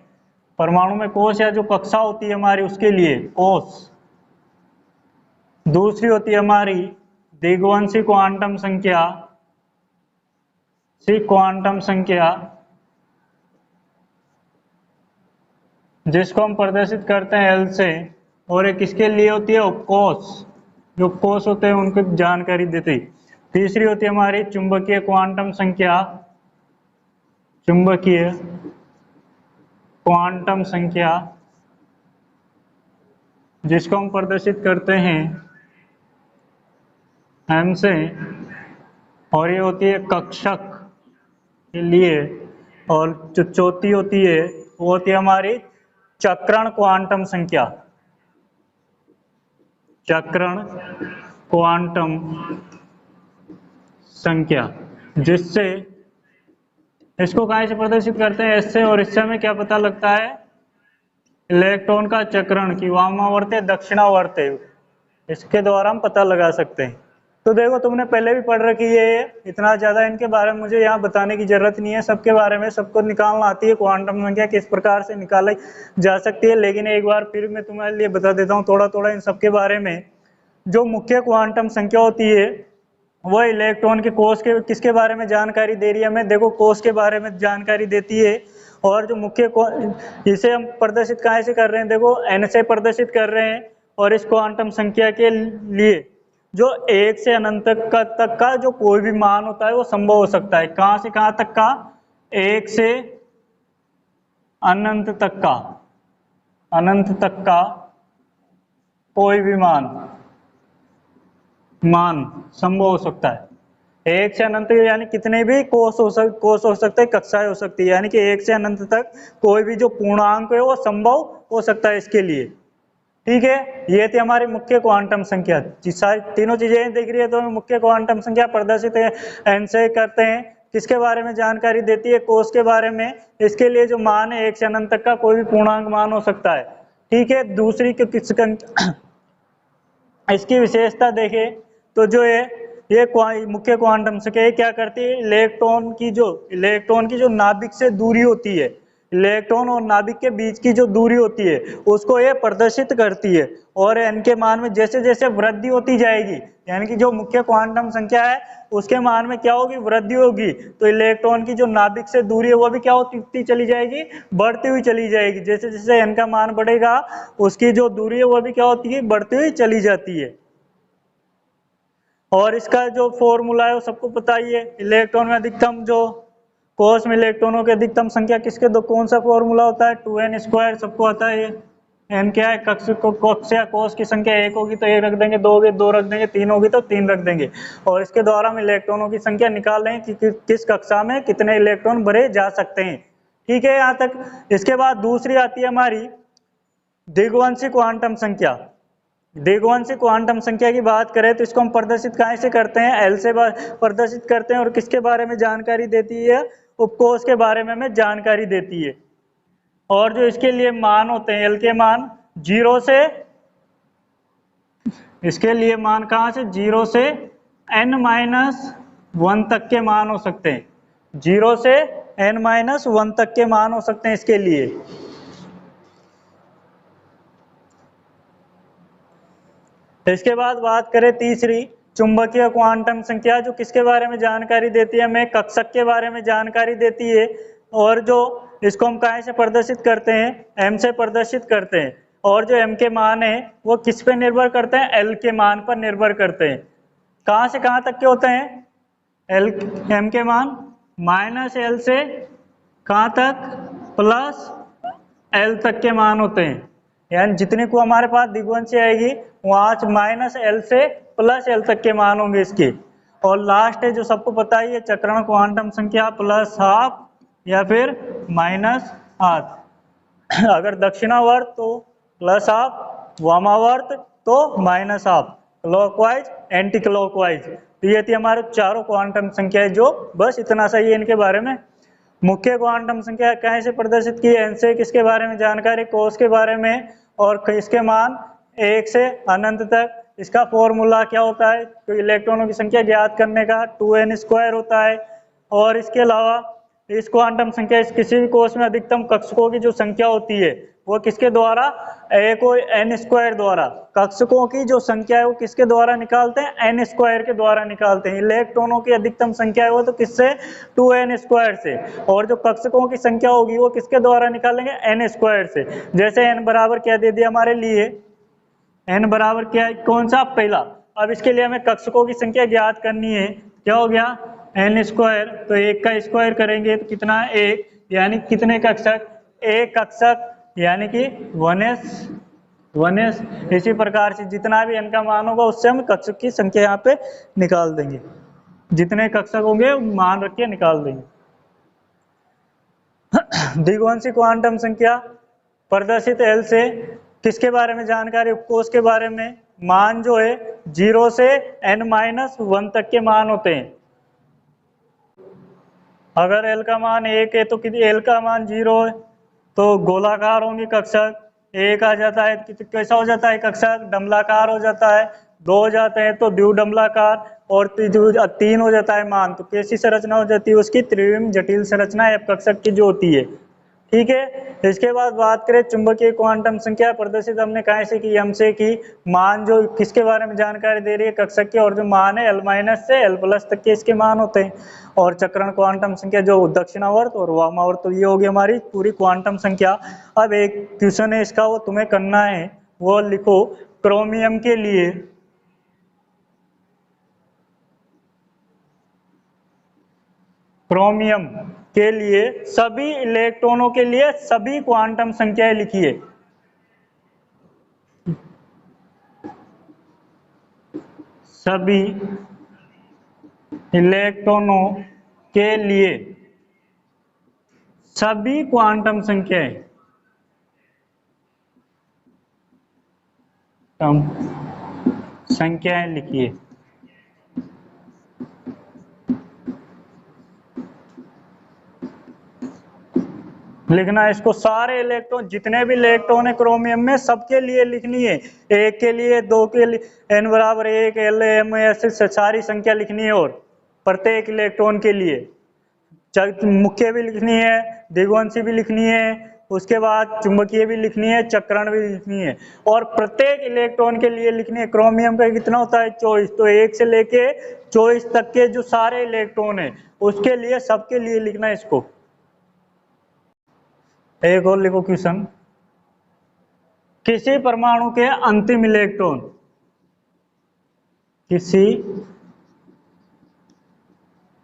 परमाणु में कोष या जो कक्षा होती है हमारी उसके लिए कोष। दूसरी होती है हमारी दिग्वंशी क्वांटम संख्या, सी क्वांटम संख्या, जिसको हम प्रदर्शित करते हैं L से। और ये किसके लिए होती है? उपकोष, जो कोष होते हैं उनको जानकारी देती। तीसरी होती है हमारी चुंबकीय क्वांटम संख्या, चुंबकीय क्वांटम संख्या, जिसको हम प्रदर्शित करते हैं M से। और ये होती है कक्षक के लिए। और जो चौथी होती है वो होती है हमारी चक्रण क्वांटम संख्या, चक्रण क्वांटम संख्या, जिससे इसको कहाँ से प्रदर्शित करते हैं? इससे। और इससे हमें क्या पता लगता है? इलेक्ट्रॉन का चक्रण की वामावर्त दक्षिणावर्त, इसके द्वारा हम पता लगा सकते हैं। तो देखो तुमने पहले भी पढ़ रखी है ये, इतना ज्यादा इनके बारे में मुझे यहाँ बताने की जरूरत नहीं है। सबके बारे में सबको निकालना आती है, क्वांटम संख्या किस प्रकार से निकाली जा सकती है। लेकिन एक बार फिर मैं तुम्हारे लिए बता देता हूँ थोड़ा थोड़ा इन सबके बारे में। जो मुख्य क्वांटम संख्या होती है वो इलेक्ट्रॉन के कोष के किसके बारे में जानकारी दे रही है हमें? देखो कोष के बारे में जानकारी देती है। और जो मुख्य इसे हम प्रदर्शित कहाँ से कर रहे हैं? देखो n से प्रदर्शित कर रहे हैं। और इस क्वांटम संख्या के लिए जो 1 से अनंत तक का जो कोई भी मान होता है वो संभव हो सकता है। कहाँ से कहाँ तक का? 1 से अनंत तक का, अनंत तक का कोई भी मान संभव हो सकता है। 1 से अनंत यानी कितने भी कोष हो सकते हैं, कक्षाएं हो सकती है। यानी कि 1 से अनंत तक कोई भी जो पूर्णांक है वो संभव हो सकता है इसके लिए। ठीक है, ये थी हमारी मुख्य क्वांटम संख्या। सारी तीनों चीजें दिख रही है तो मुख्य क्वांटम संख्या प्रदर्शित है n से करते हैं। किसके बारे में जानकारी देती है? कोष के बारे में। इसके लिए जो मान है 1 से अनंत तक का कोई भी पूर्णांक मान हो सकता है। ठीक है, दूसरी इसकी विशेषता देखें तो जो है ये मुख्य क्वांटम संख्या क्या करती है? इलेक्ट्रॉन की जो नाभिक से दूरी होती है, इलेक्ट्रॉन और नाभिक के बीच की जो दूरी होती है उसको ये प्रदर्शित करती है। और n के मान में जैसे जैसे वृद्धि होती जाएगी, यानी कि जो मुख्य क्वांटम संख्या है उसके मान में क्या होगी? वृद्धि होगी। तो इलेक्ट्रॉन की जो नाभिक से दूरी है वो भी क्या होती चली जाएगी? बढ़ती हुई चली जाएगी। जैसे जैसे n का मान बढ़ेगा उसकी जो दूरी है वो भी क्या होती है? बढ़ती हुई चली जाती है। और इसका जो फॉर्मूला है वो सबको पता ही है। इलेक्ट्रॉन में अधिकतम जो कोष में इलेक्ट्रॉनों की अधिकतम संख्या किसके दो कौन सा फॉर्मूला होता है? 2n², सबको आता है। n क्या है? कक्ष या कोष की संख्या 1 होगी तो 1 रख देंगे, 2 होगी 2 रख देंगे, 3 होगी तो 3 रख देंगे। और इसके द्वारा हम इलेक्ट्रॉनों की संख्या निकाल रहे हैं कि किस कक्षा में कितने इलेक्ट्रॉन भरे जा सकते हैं। ठीक है यहाँ तक। इसके बाद दूसरी आती है हमारी दिग्वंशी क्वांटम संख्या। दिग्वंशी क्वांटम संख्या की बात करें तो इसको हम प्रदर्शित कहाँ से करते हैं? L से प्रदर्शित करते हैं। और किसके बारे में जानकारी देती है? उपकोष के बारे में हमें जानकारी देती है। और जो इसके लिए मान होते हैं L के मान 0 से, इसके लिए मान कहाँ से? 0 से n-1 तक के मान हो सकते हैं। 0 से n-1 तक के मान हो सकते हैं इसके लिए। इसके बाद बात करें तीसरी चुंबकीय क्वांटम संख्या, जो किसके बारे में जानकारी देती है? हमें कक्षक के बारे में जानकारी देती है। और जो इसको हम कहाँ से प्रदर्शित करते हैं? m से प्रदर्शित करते हैं। और जो m के मान है वो किस पे निर्भर करते हैं? l के मान पर निर्भर करते हैं। कहाँ से कहाँ तक के होते हैं? m के मान -l से कहाँ तक? +l तक के मान होते हैं। यानी जितनी को हमारे पास दिग्वंशी आएगी वहां -L से +L तक के मान होंगे इसके। और लास्ट है जो सबको पता ही है, चक्रण क्वांटम संख्या +12 या फिर -12। अगर दक्षिणावर्त तो +12, वामावर्त तो -12, क्लॉकवाइज एंटी क्लॉकवाइज। तो ये थी हमारे चारों क्वांटम संख्या है, जो बस इतना सही है इनके बारे में। मुख्य क्वांटम संख्या कैसे प्रदर्शित की, एन से किसके बारे में जानकारी, कोस के बारे में, और इसके मान 1 से अनंत तक। इसका फॉर्मूला क्या होता है, तो इलेक्ट्रॉनों की संख्या ज्ञात करने का 2n² होता है। और इसके अलावा इस क्वांटम संख्या, इस किसी भी कोष में अधिकतम कक्षकों की जो संख्या होती है वो किसके द्वारा, n² द्वारा। कक्षकों की जो संख्या है वो किसके द्वारा निकालते हैं, n² के द्वारा निकालते हैं। इलेक्ट्रॉनों की अधिकतम संख्या है वो तो किससे, 2n² से। और जो कक्षकों की संख्या होगी वो किसके द्वारा निकालेंगे, n² से। जैसे n बराबर क्या दे दिया हमारे लिए, n बराबर क्या है, कौन सा, पहला। अब इसके लिए हमें कक्षकों की संख्या ज्ञात करनी है, क्या हो गया, n²। तो 1 का स्क्वायर करेंगे तो कितना है, 1, यानी कितने कक्षक, 1 कक्षक, यानी कि 1s। इसी प्रकार से जितना भी n का मान होगा उससे हम कक्षक की संख्या यहाँ पे निकाल देंगे। जितने कक्षक होंगे मान रख के निकाल देंगे। दिग्वंशी क्वांटम संख्या प्रदर्शित L से किसके बारे में जानकारी, उपकोष के बारे में। मान जो है 0 से n-1 तक के मान होते हैं। अगर L का मान 1 है तो L का मान 0 है तो गोलाकार होंगे कक्षक। 1 आ जाता है कैसा हो जाता है कक्षक, डमलाकार हो जाता है। 2 हो जाते हैं तो द्विडमलाकार, और 3 हो जाता है मान, तो कैसी संरचना हो जाती है उसकी, त्रिविम जटिल संरचना F कक्षक की जो होती है। ठीक है। इसके बाद बात करें चुंबकीय क्वांटम संख्या प्रदर्शित हमने कहाँ से की, M से की। मान जो किसके बारे में जानकारी दे रही है, कक्षक के, और जो मान है L- से L+ तक के इसके मान होते हैं। और चक्रण क्वांटम संख्या जो दक्षिणावर्त और वामावर्त, तो ये होगी हमारी पूरी क्वांटम संख्या। अब एक क्वेश्चन है इसका, वो तुम्हें करना है, वो लिखो क्रोमियम के लिए सभी इलेक्ट्रॉनों के लिए सभी क्वांटम संख्याएं लिखिए। सभी इलेक्ट्रॉनों के लिए सभी क्वांटम संख्याएं लिखिए। लिखना है इसको, सारे इलेक्ट्रॉन, जितने भी इलेक्ट्रॉन है क्रोमियम में, सबके लिए लिखनी है। 1 के लिए, 2 के लिए, n बराबर 1, L M ऐसे सारी संख्या लिखनी है। और प्रत्येक इलेक्ट्रॉन के लिए मुख्य भी लिखनी है, दिग्वंशी भी लिखनी है, उसके बाद चुंबकीय भी लिखनी है, चक्रण भी लिखनी है, और प्रत्येक इलेक्ट्रॉन के लिए लिखनी है। क्रोमियम का कितना होता है, 24, तो 1 से लेके 24 तक के जो सारे इलेक्ट्रॉन है उसके लिए, सबके लिए लिखना है इसको। एक और लिखो क्वेश्चन, किसी परमाणु के अंतिम इलेक्ट्रॉन, किसी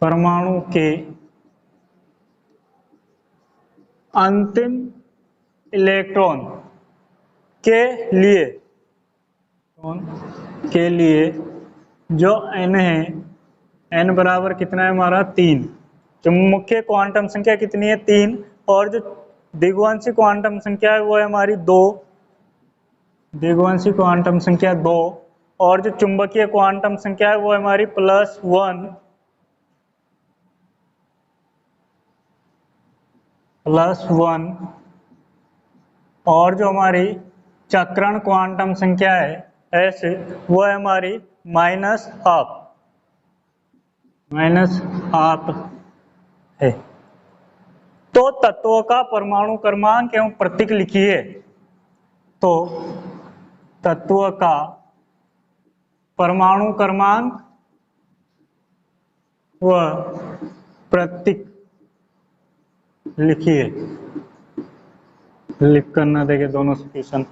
परमाणु के अंतिम इलेक्ट्रॉन के लिए जो n है, n बराबर कितना है हमारा, 3। जो मुख्य क्वांटम संख्या कितनी है, 3, और जो दिग्वंशी क्वांटम संख्या है वो है हमारी 2, दिग्वंशी क्वांटम संख्या 2, और जो चुंबकीय क्वांटम संख्या है वो है हमारी +1, और जो हमारी चक्रण क्वांटम संख्या है S, वो है हमारी -12 है। तो तत्वों का परमाणु क्रमांक एवं प्रतीक लिखिए। तो तत्व का परमाणु क्रमांक व प्रतीक लिखिए। लिख करना देखे दोनों से क्वेश्चन।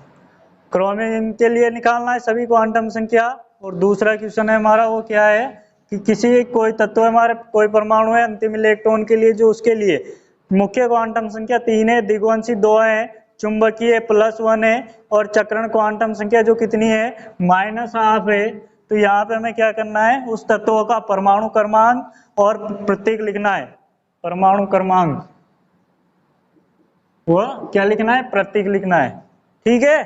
क्रोमियम के लिए निकालना है सभी क्वांटम संख्या। और दूसरा क्वेश्चन है हमारा, वो क्या है कि किसी कोई तत्व हमारे, कोई परमाणु है अंतिम इलेक्ट्रॉन के लिए, जो उसके लिए मुख्य क्वांटम संख्या 3 है, दिग्वंशी 2 है, चुंबकीय +1 है और चक्रण क्वांटम संख्या जो कितनी है -12 है। तो यहाँ पे हमें क्या करना है, उस तत्व का परमाणु क्रमांक और प्रतीक लिखना है। परमाणु क्रमांक वो क्या लिखना है, प्रतीक लिखना है। ठीक है,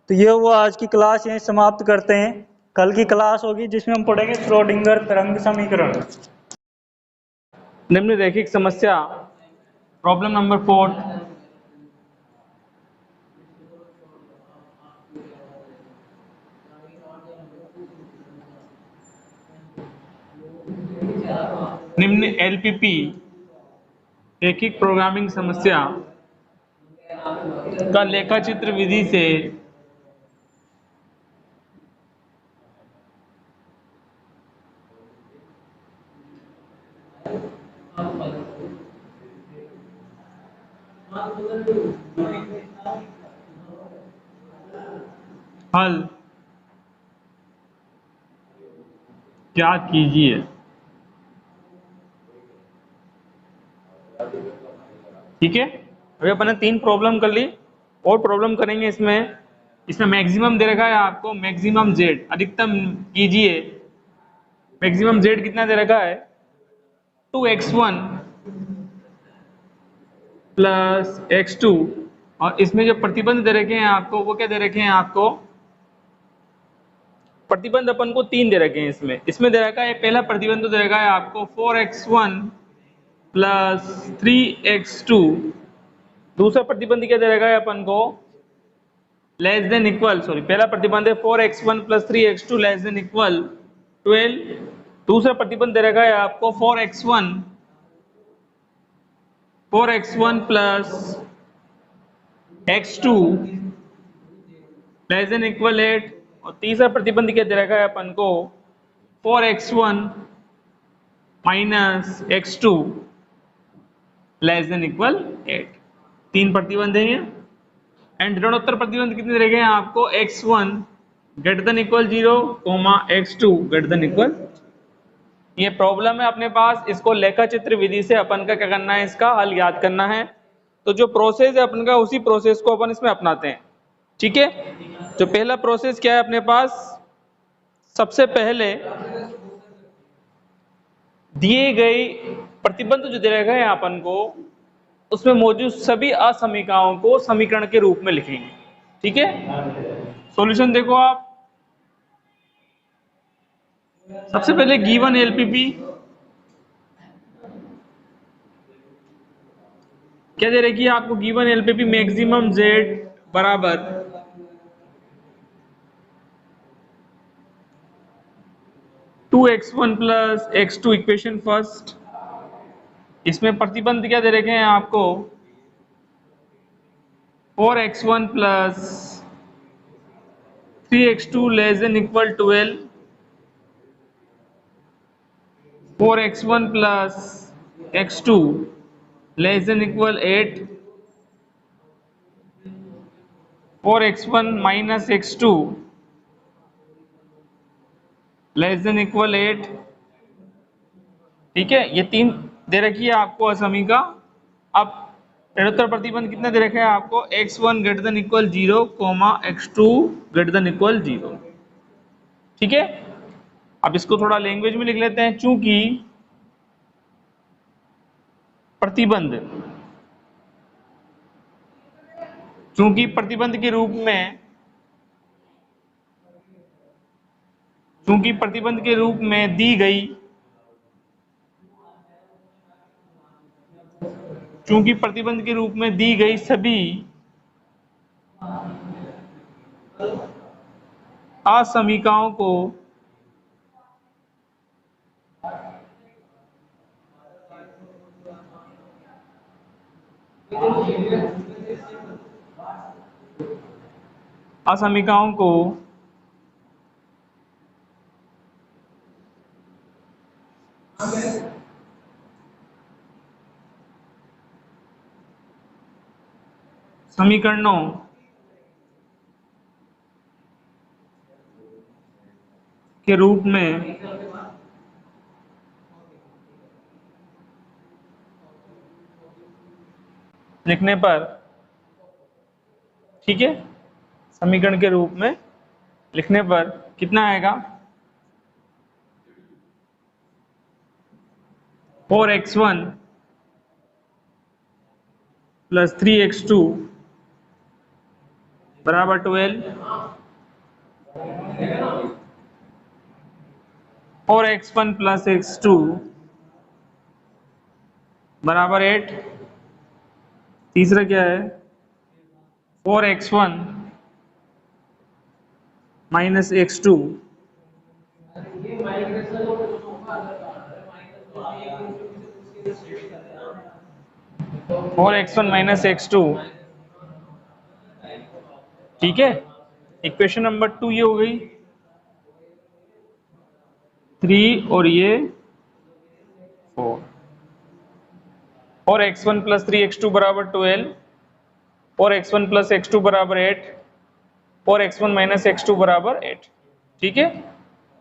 तो ये वो आज की क्लास यहीं समाप्त करते हैं। कल की क्लास होगी जिसमें हम पढ़ेंगे श्रोडिंगर तरंग समीकरण। निम्नलिखित समस्या प्रॉब्लम नंबर 4। निम्न एलपीपी रैखिक प्रोग्रामिंग समस्या का लेखाचित्र विधि से हल ज्ञात कीजिए। ठीक है, अभी अपन ने 3 प्रॉब्लम कर ली और प्रॉब्लम करेंगे। इसमें मैक्सिमम दे रखा है आपको, मैक्सिमम जेड अधिकतम कीजिए। मैक्सिमम जेड कितना दे रखा है 2x1 प्लस x2, और इसमें जो प्रतिबंध दे रखे हैं आपको वो क्या दे रखे हैं आपको, प्रतिबंध अपन को 3 दे रखे हैं। इसमें दे रखा है, पहला प्रतिबंध दे रखा है आपको 4x1 प्लस 3x2। दूसरा प्रतिबंध क्या दे रखा है अपन को, लेस देन इक्वल, सॉरी पहला प्रतिबंध है 4x1 plus 3x2 less than equal 12। दूसरा प्रतिबंध दे रखा है आपको 4x1 plus x2 less than equal 8। और तीसरा प्रतिबंध क्या दे रखा है अपन को 4x1 minus x2 less than equal 8। 3 प्रतिबंध है। एंड ऋणोत्तर प्रतिबंध कितने दे रखे हैं आपको, x1 greater than equal 0, x2 greater than equal. ये प्रॉब्लम है अपने पास, इसको लेखाचित्र विधि से अपन का क्या करना है, इसका हल याद करना है। तो जो प्रोसेस है अपन का, उसी प्रोसेस को अपन इसमें अपनाते हैं। ठीक है, तो पहला प्रोसेस क्या है अपने पास, सबसे पहले दिए गए प्रतिबंध जो दे रखा है अपन को, उसमें मौजूद सभी असमीकाओं को समीकरण के रूप में लिखेंगे। ठीक है, सॉल्यूशन देखो आप। सबसे पहले गिवन एलपीपी क्या दे रखी है आपको, गिवन एलपीपी मैक्सिमम जेड बराबर 2x1 plus x2 equation first. इसमें प्रतिबंध क्या दे रखे हैं आपको 4x1 plus 3x2 less than equal 12, 4x1 plus x2 less than equal 8, 4x1 minus x2 less than equal 8। ठीक है, ये 3 दे रखी है आपको असमीका। अब ऋणोत्तर प्रतिबंध कितना दे रखा है आपको, x1 greater than equal 0, x2 greater than equal 0। ठीक है, अब इसको थोड़ा लैंग्वेज में लिख लेते हैं। चूंकि प्रतिबंध के रूप में दी गई, चूंकि प्रतिबंध के रूप में दी गई सभी असमीकाओं को समीकरणों के रूप में लिखने पर ठीक है, समीकरण के रूप में लिखने पर कितना आएगा 4x1 प्लस 3x2 बराबर 12, 4x1 प्लस x2 बराबर 8। तीसरा क्या है 4x1 minus x2 4x1 minus x2, ठीक है। इक्वेशन नंबर 2 ये हो गई, 3 और ये 4, 4x1 प्लस 3x2 बराबर 12, 4x1 प्लस x2 बराबर 8, 4x1 माइनस x2 बराबर 8, ठीक है।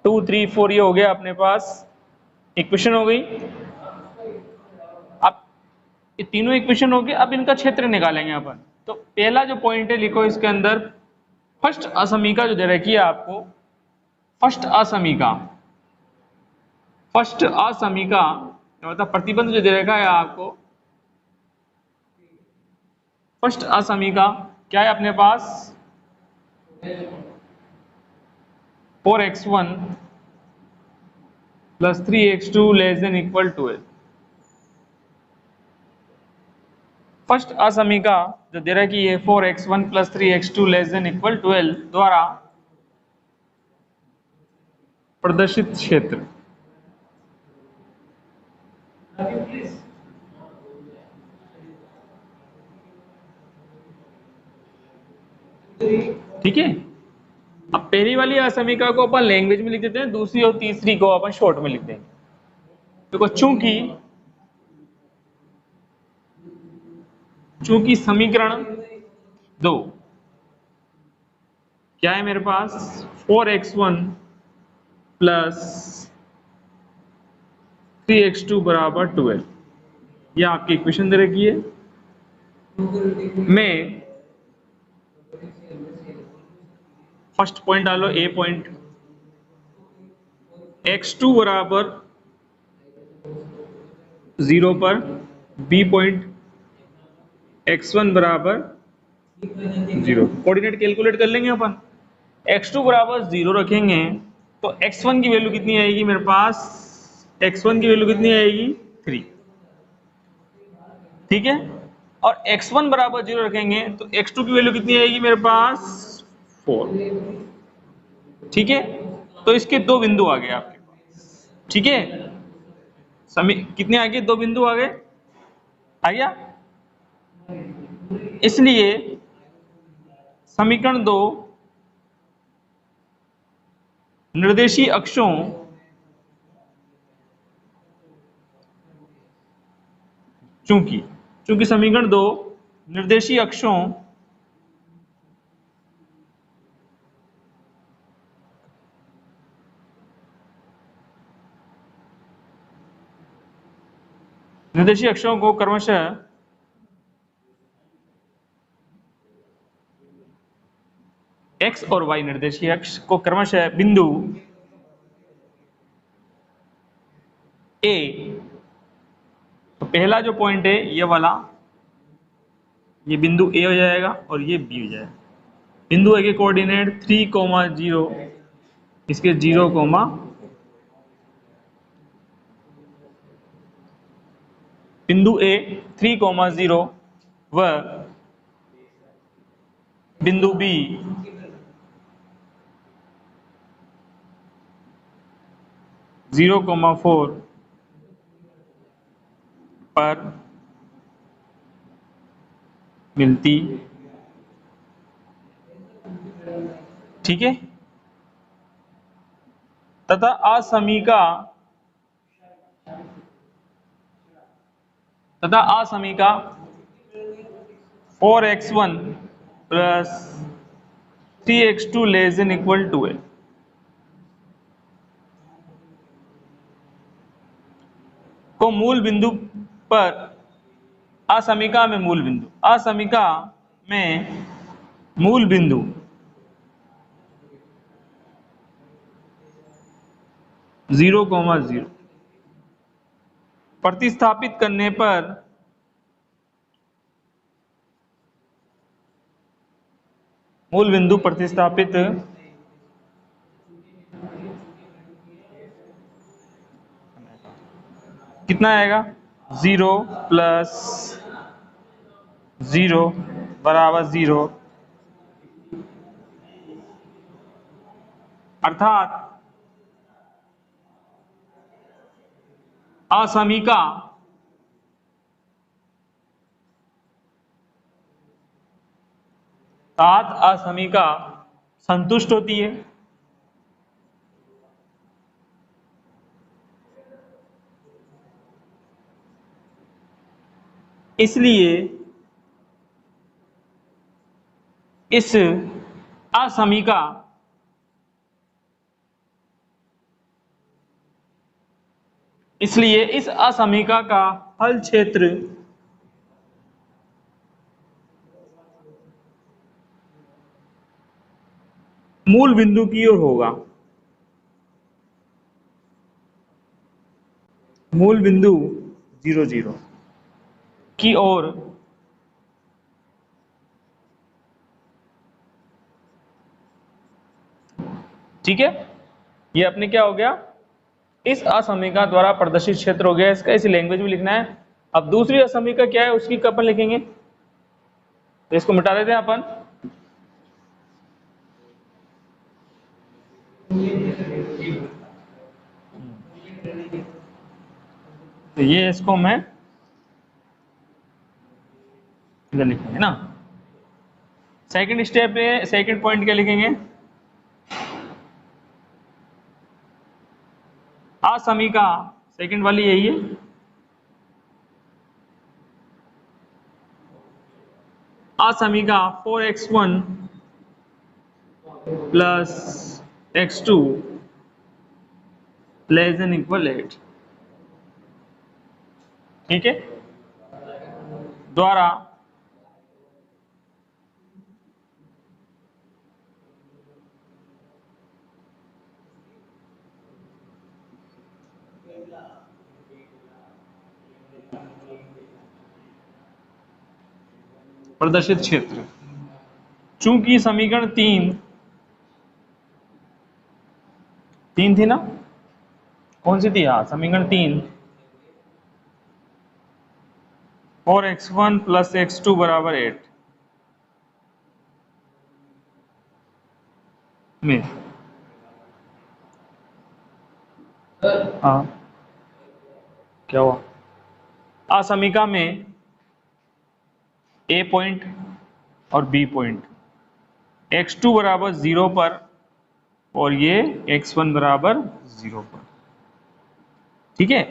2 3 4 ये हो गया अपने पास, इक्वेशन हो गई। अब ये तीनों इक्वेशन हो गए, अब इनका क्षेत्र निकालेंगे अपन। तो पहला जो पॉइंट है लिखो इसके अंदर, फर्स्ट असमीका जो दे रखी है आपको, फर्स्ट असमीका, फर्स्ट असमीका मतलब प्रतिबंध जो दे रखा है आपको, फर्स्ट असमीका क्या है अपने पास 4x1 plus 3x2 less than equal 12। First असमीका जो दे रखी है 4x1 plus 3x2 less than equal 12 द्वारा प्रदर्शित क्षेत्र, ठीक है। अब पहली वाली असमीका को अपन लैंग्वेज में लिख देते हैं, दूसरी और तीसरी को अपन शॉर्ट में लिख देंगे। देखो चूंकि समीकरण 2 क्या है मेरे पास 4x1 प्लस 3x2 बराबर 12, यह आपकी इक्वेशन दे रखी है। मैं फर्स्ट पॉइंट डालो, ए पॉइंट, x2 बराबर 0 पर, बी पॉइंट x1 बराबर 0, कोऑर्डिनेट कैलकुलेट कर लेंगे अपन। x2 बराबर 0 रखेंगे तो x1 की वैल्यू कितनी आएगी मेरे पास, x1 की वैल्यू कितनी आएगी 3, ठीक है। और x1 बराबर 0 रखेंगे तो x2 की वैल्यू कितनी आएगी मेरे पास 4, ठीक है। तो इसके दो बिंदु आ गए आपके पास, ठीक है। कितने आ गए, दो बिंदु आ गए, आ गया। इसलिए समीकरण 2 निर्देशीय अक्षों चूंकि समीकरण 2 निर्देशीय अक्षों को क्रमशः x और y निर्देशीय अक्ष को क्रमशः बिंदु A, तो पहला जो पॉइंट है ये वाला, ये बिंदु A हो जाएगा और ये B हो जाएगा। बिंदु A के कोऑर्डिनेट 3,0, इसके 0, बिंदु A 3,0 व बिंदु B 0,4 पर मिलती, ठीक है। तथा असमीका 4x1 plus 3x2 less than equal 12 को मूल बिंदु पर, असमीका में मूल बिंदु, असमीका में मूल बिंदु जीरो कॉमा जीरो प्रतिस्थापित करने पर मूल बिंदु प्रतिस्थापित कितना आएगा? 0 प्लस 0 बराबर 0, अर्थात असमीका असमीका संतुष्ट होती है। इसलिए इस असमीका का हल क्षेत्र मूल बिंदु की ओर होगा। मूल बिंदु 0 0 की ओर ठीक है, ये अपने क्या हो गया? इस असमीका द्वारा प्रदर्शित क्षेत्र हो गया इसका, इसी लैंग्वेज में लिखना है। अब दूसरी असमीका क्या है उसकी अपन लिखेंगे, तो इसको मिटा देते हैं अपन। तो ये इसको मैं इधर लिखेंगे ना। सेकंड स्टेप पे सेकंड पॉइंट क्या लिखेंगे? असमीका सेकंड वाली यही है, असमीका 4x1 plus x2 less than equal 8, ठीक है, द्वारा प्रदर्शित क्षेत्र। चूंकि समीकरण तीन थी ना, कौन सी थी? हाँ, समीकरण 3 4x1 प्लस x2 बराबर 8 में, हाँ क्या हुआ? असमीका में A पॉइंट और B पॉइंट x2 बराबर 0 पर और ये x1 बराबर 0 पर, ठीक है।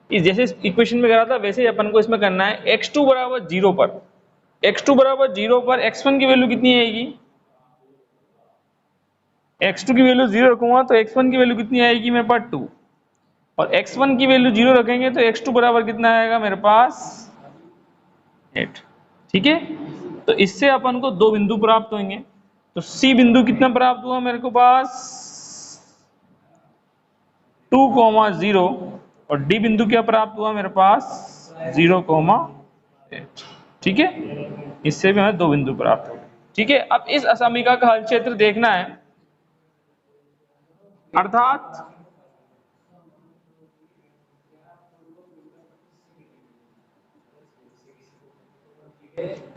इस जैसे इक्वेशन में करा था वैसे ही अपन को इसमें करना है। x2 बराबर 0 पर, x2 बराबर 0 पर x1 की वैल्यू कितनी आएगी? x2 की वैल्यू 0 रखूंगा तो x1 की वैल्यू कितनी आएगी मेरे पास? 2, और x1 की वैल्यू 0 रखेंगे तो x2 बराबर कितना आएगा मेरे पास? 8, ठीक है। तो इससे अपन को दो बिंदु प्राप्त होंगे। तो C बिंदु कितना प्राप्त हुआ मेरे को पास? 2,0 और D बिंदु क्या प्राप्त हुआ मेरे पास? 0,8, ठीक है। इससे भी हमें दो बिंदु प्राप्त हो गए, ठीक है। अब इस असमीका का हल क्षेत्र देखना है, अर्थात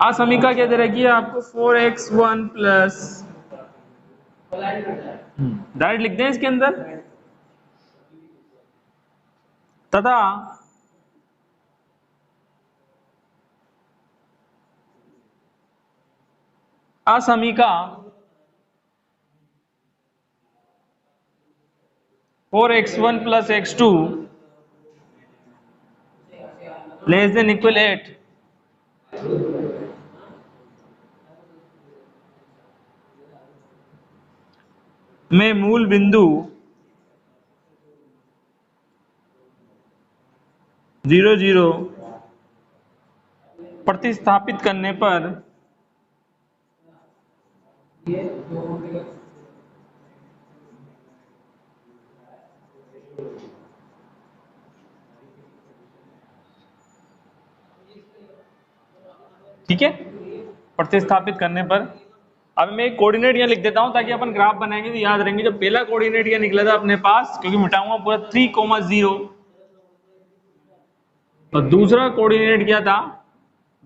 असमीका क्या दे रखी है आपको? 4x1 प्लस, डायरेक्ट लिख दें इसके अंदर, तथा असमीका 4x1 plus x2 less than equal 8 में मूल बिंदु 0 0 प्रतिस्थापित करने पर ठीक है, प्रतिस्थापित करने पर अब मैं एक कोऑर्डिनेट यहाँ लिख देता हूं ताकि अपन ग्राफ बनाएंगे तो याद रहेंगे। जो पहला कोऑर्डिनेट यहाँ निकला था अपने पास, क्योंकि मिटाऊंगा पूरा 3,0, और दूसरा कोऑर्डिनेट क्या था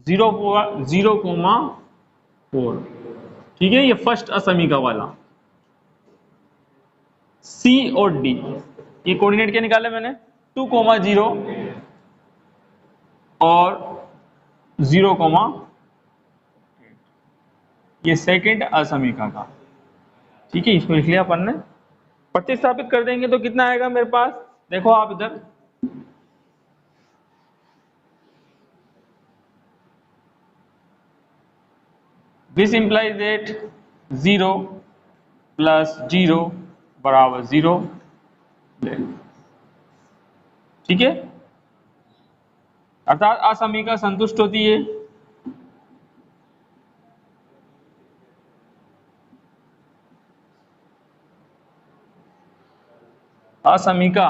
0,4। ठीक है, ये फर्स्ट असमीका वाला सी और डी, ये कोऑर्डिनेट क्या निकाले मैंने 2,0 और 0, ये सेकंड असमीका का। ठीक है, इसको लिख लिया अपन ने। प्रतिस्थापित कर देंगे तो कितना आएगा मेरे पास, देखो आप इधर, दिस इंप्लाइज दैट 0 + 0 = 0। ठीक है, अर्थात असमीका संतुष्ट होती है। असमीका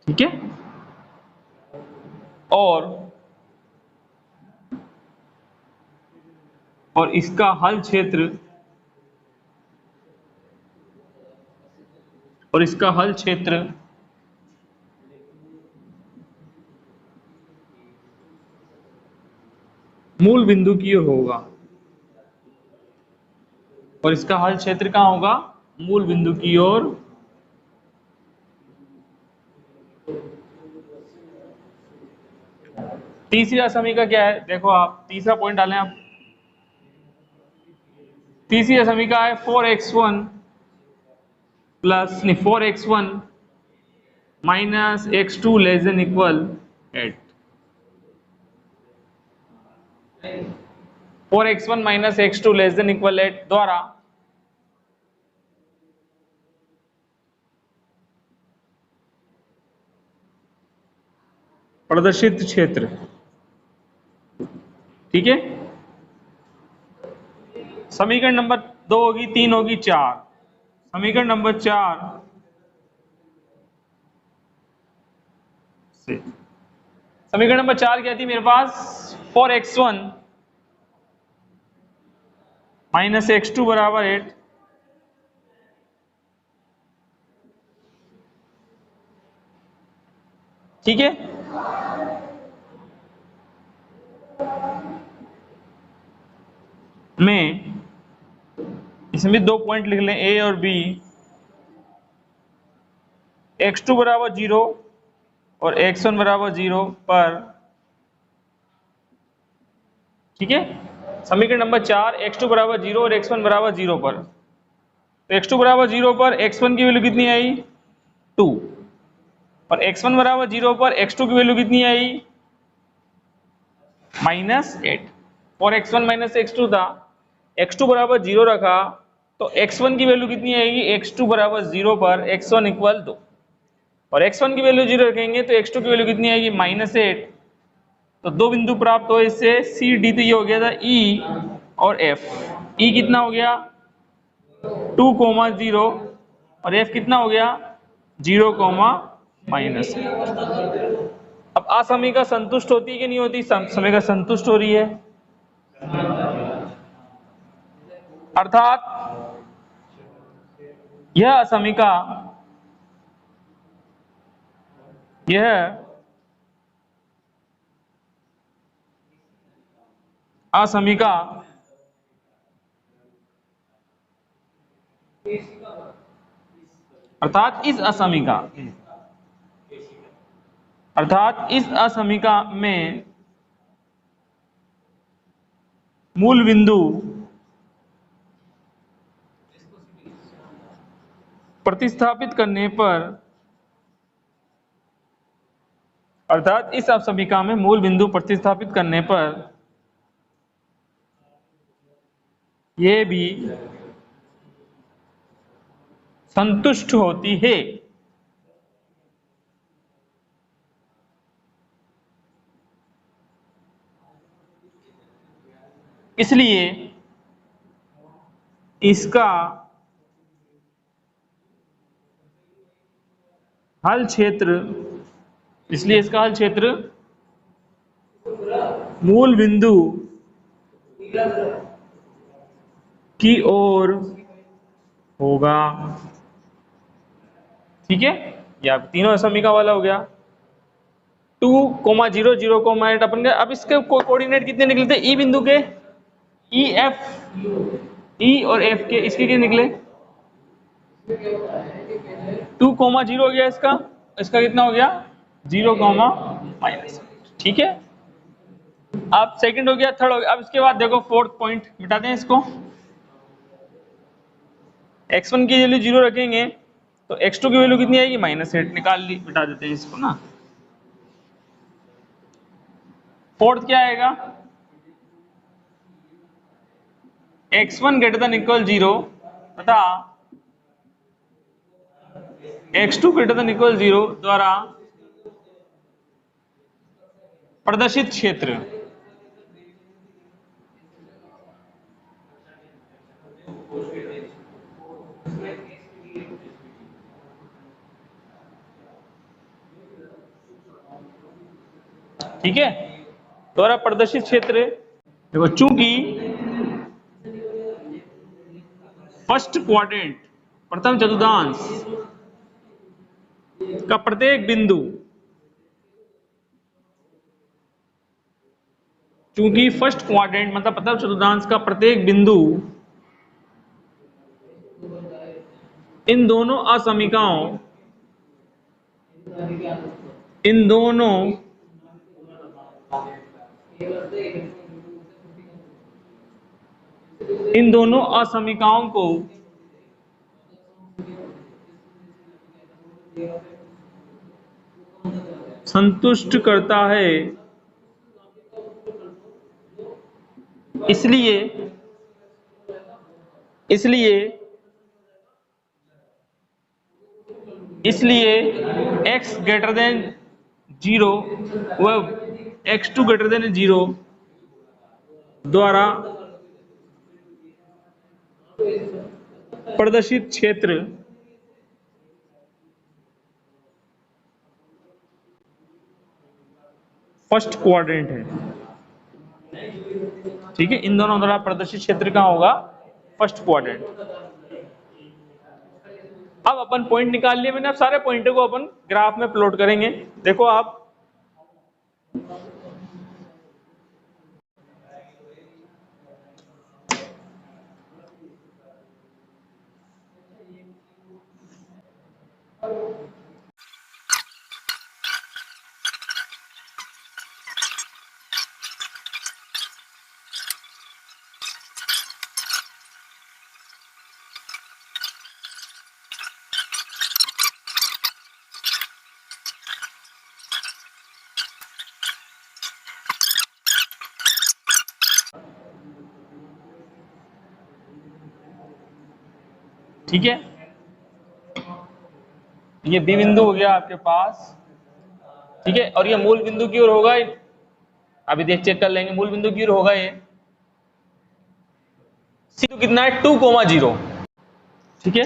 ठीक है, और इसका हल क्षेत्र, मूल बिंदु की ओर होगा, और इसका हल क्षेत्र कहां होगा, मूल बिंदु की ओर। तीसरी असमीका क्या है, देखो आप तीसरा पॉइंट डालें आप। तीसरी असमीका है 4x1 + 4x1 - x2 ≤ 8। 4x1 - x2 ≤ 8 द्वारा प्रदर्शित क्षेत्र। ठीक है, समीकरण नंबर 2 होगी, 3 होगी, 4। समीकरण नंबर 4 से, समीकरण नंबर 4 क्या थी मेरे पास, 4x1 - x2 = 8। ठीक है, में इसमें भी 2 पॉइंट लिख लें, ए और बी। x2 = 0 और x1 = 0 पर। ठीक है, समीकरण नंबर 4 x2 = 0 और x1 = 0 पर। तो x2 = 0 पर x1 की वैल्यू कितनी आई 2, और x1 = 0 पर x2 की वैल्यू कितनी आई -8। और x1 - x2 था, x2 = 0 रखा तो x1 की वैल्यू कितनी आएगी, x2 = 0 पर x1 = 2, और x1 की वैल्यू 0 रखेंगे तो x2 की वैल्यू कितनी आएगी -8। तो 2 बिंदु प्राप्त हो इससे, सी डी। तो ये हो गया था E और F। E कितना हो गया 2,0 और F कितना हो गया 0, -8। अब असमीका संतुष्ट होती है कि नहीं होती, समीका संतुष्ट हो रही है, अर्थात यह असमीका, यह असमीका अर्थात इस असमीका में मूल बिंदु प्रतिस्थापित करने पर, अर्थात इस असमीका में मूल बिंदु प्रतिस्थापित करने पर यह भी संतुष्ट होती है। इसलिए इसका हल क्षेत्र मूल बिंदु की ओर होगा। ठीक है, ये आप तीनों समीकरण वाला हो गया। 2,0 0,8 अपन के। अब इसके कोऑर्डिनेट कितने निकले थे ई बिंदु के? ई एफ, ई और एफ के, इसके कितने निकले? 2,0 हो गया इसका, इसका कितना हो गया? 0, माइनस। ठीक है, अब सेकंड हो गया, थर्ड हो गया। अब इसके बाद देखो फोर्थ पॉइंट, मिटाते हैं इसको। x1 की वैल्यू 0 रखेंगे तो x2 की वैल्यू कितनी आएगी? -8। निकाल ली, मिटा देते हैं इसको ना। फोर्थ क्या आएगा? x1 > 0 तथा x2 > 0 द्वारा प्रदर्शित क्षेत्र ठीक है, द्वारा प्रदर्शित क्षेत्र। देखो, चूंकि फर्स्ट क्वाड्रेंट, प्रथम चतुर्थांश का प्रत्येक बिंदु, चूंकि फर्स्ट क्वाड्रेंट मतलब प्रथम चतुर्थांश का प्रत्येक बिंदु इन दोनों असमीकाओं इन दोनों असमीकाओं को संतुष्ट करता है, इसलिए x > 0 व x2 > 0 द्वारा प्रदर्शित क्षेत्र फर्स्ट क्वाड्रेंट है। ठीक है, इन दोनों द्वारा प्रदर्शित क्षेत्र कहां होगा? First quadrant. अब अपन पॉइंट निकाल लिए मैंने, अब सारे पॉइंटों को अपन ग्राफ में प्लॉट करेंगे। देखो आप, ठीक है, ये बी बिंदु हो गया आपके पास। ठीक है, और ये मूल बिंदु की ओर होगा। अभी देख चेक कर लेंगे, मूल बिंदु की ओर होगा ये। सी तो कितना है? 2,0। ठीक है,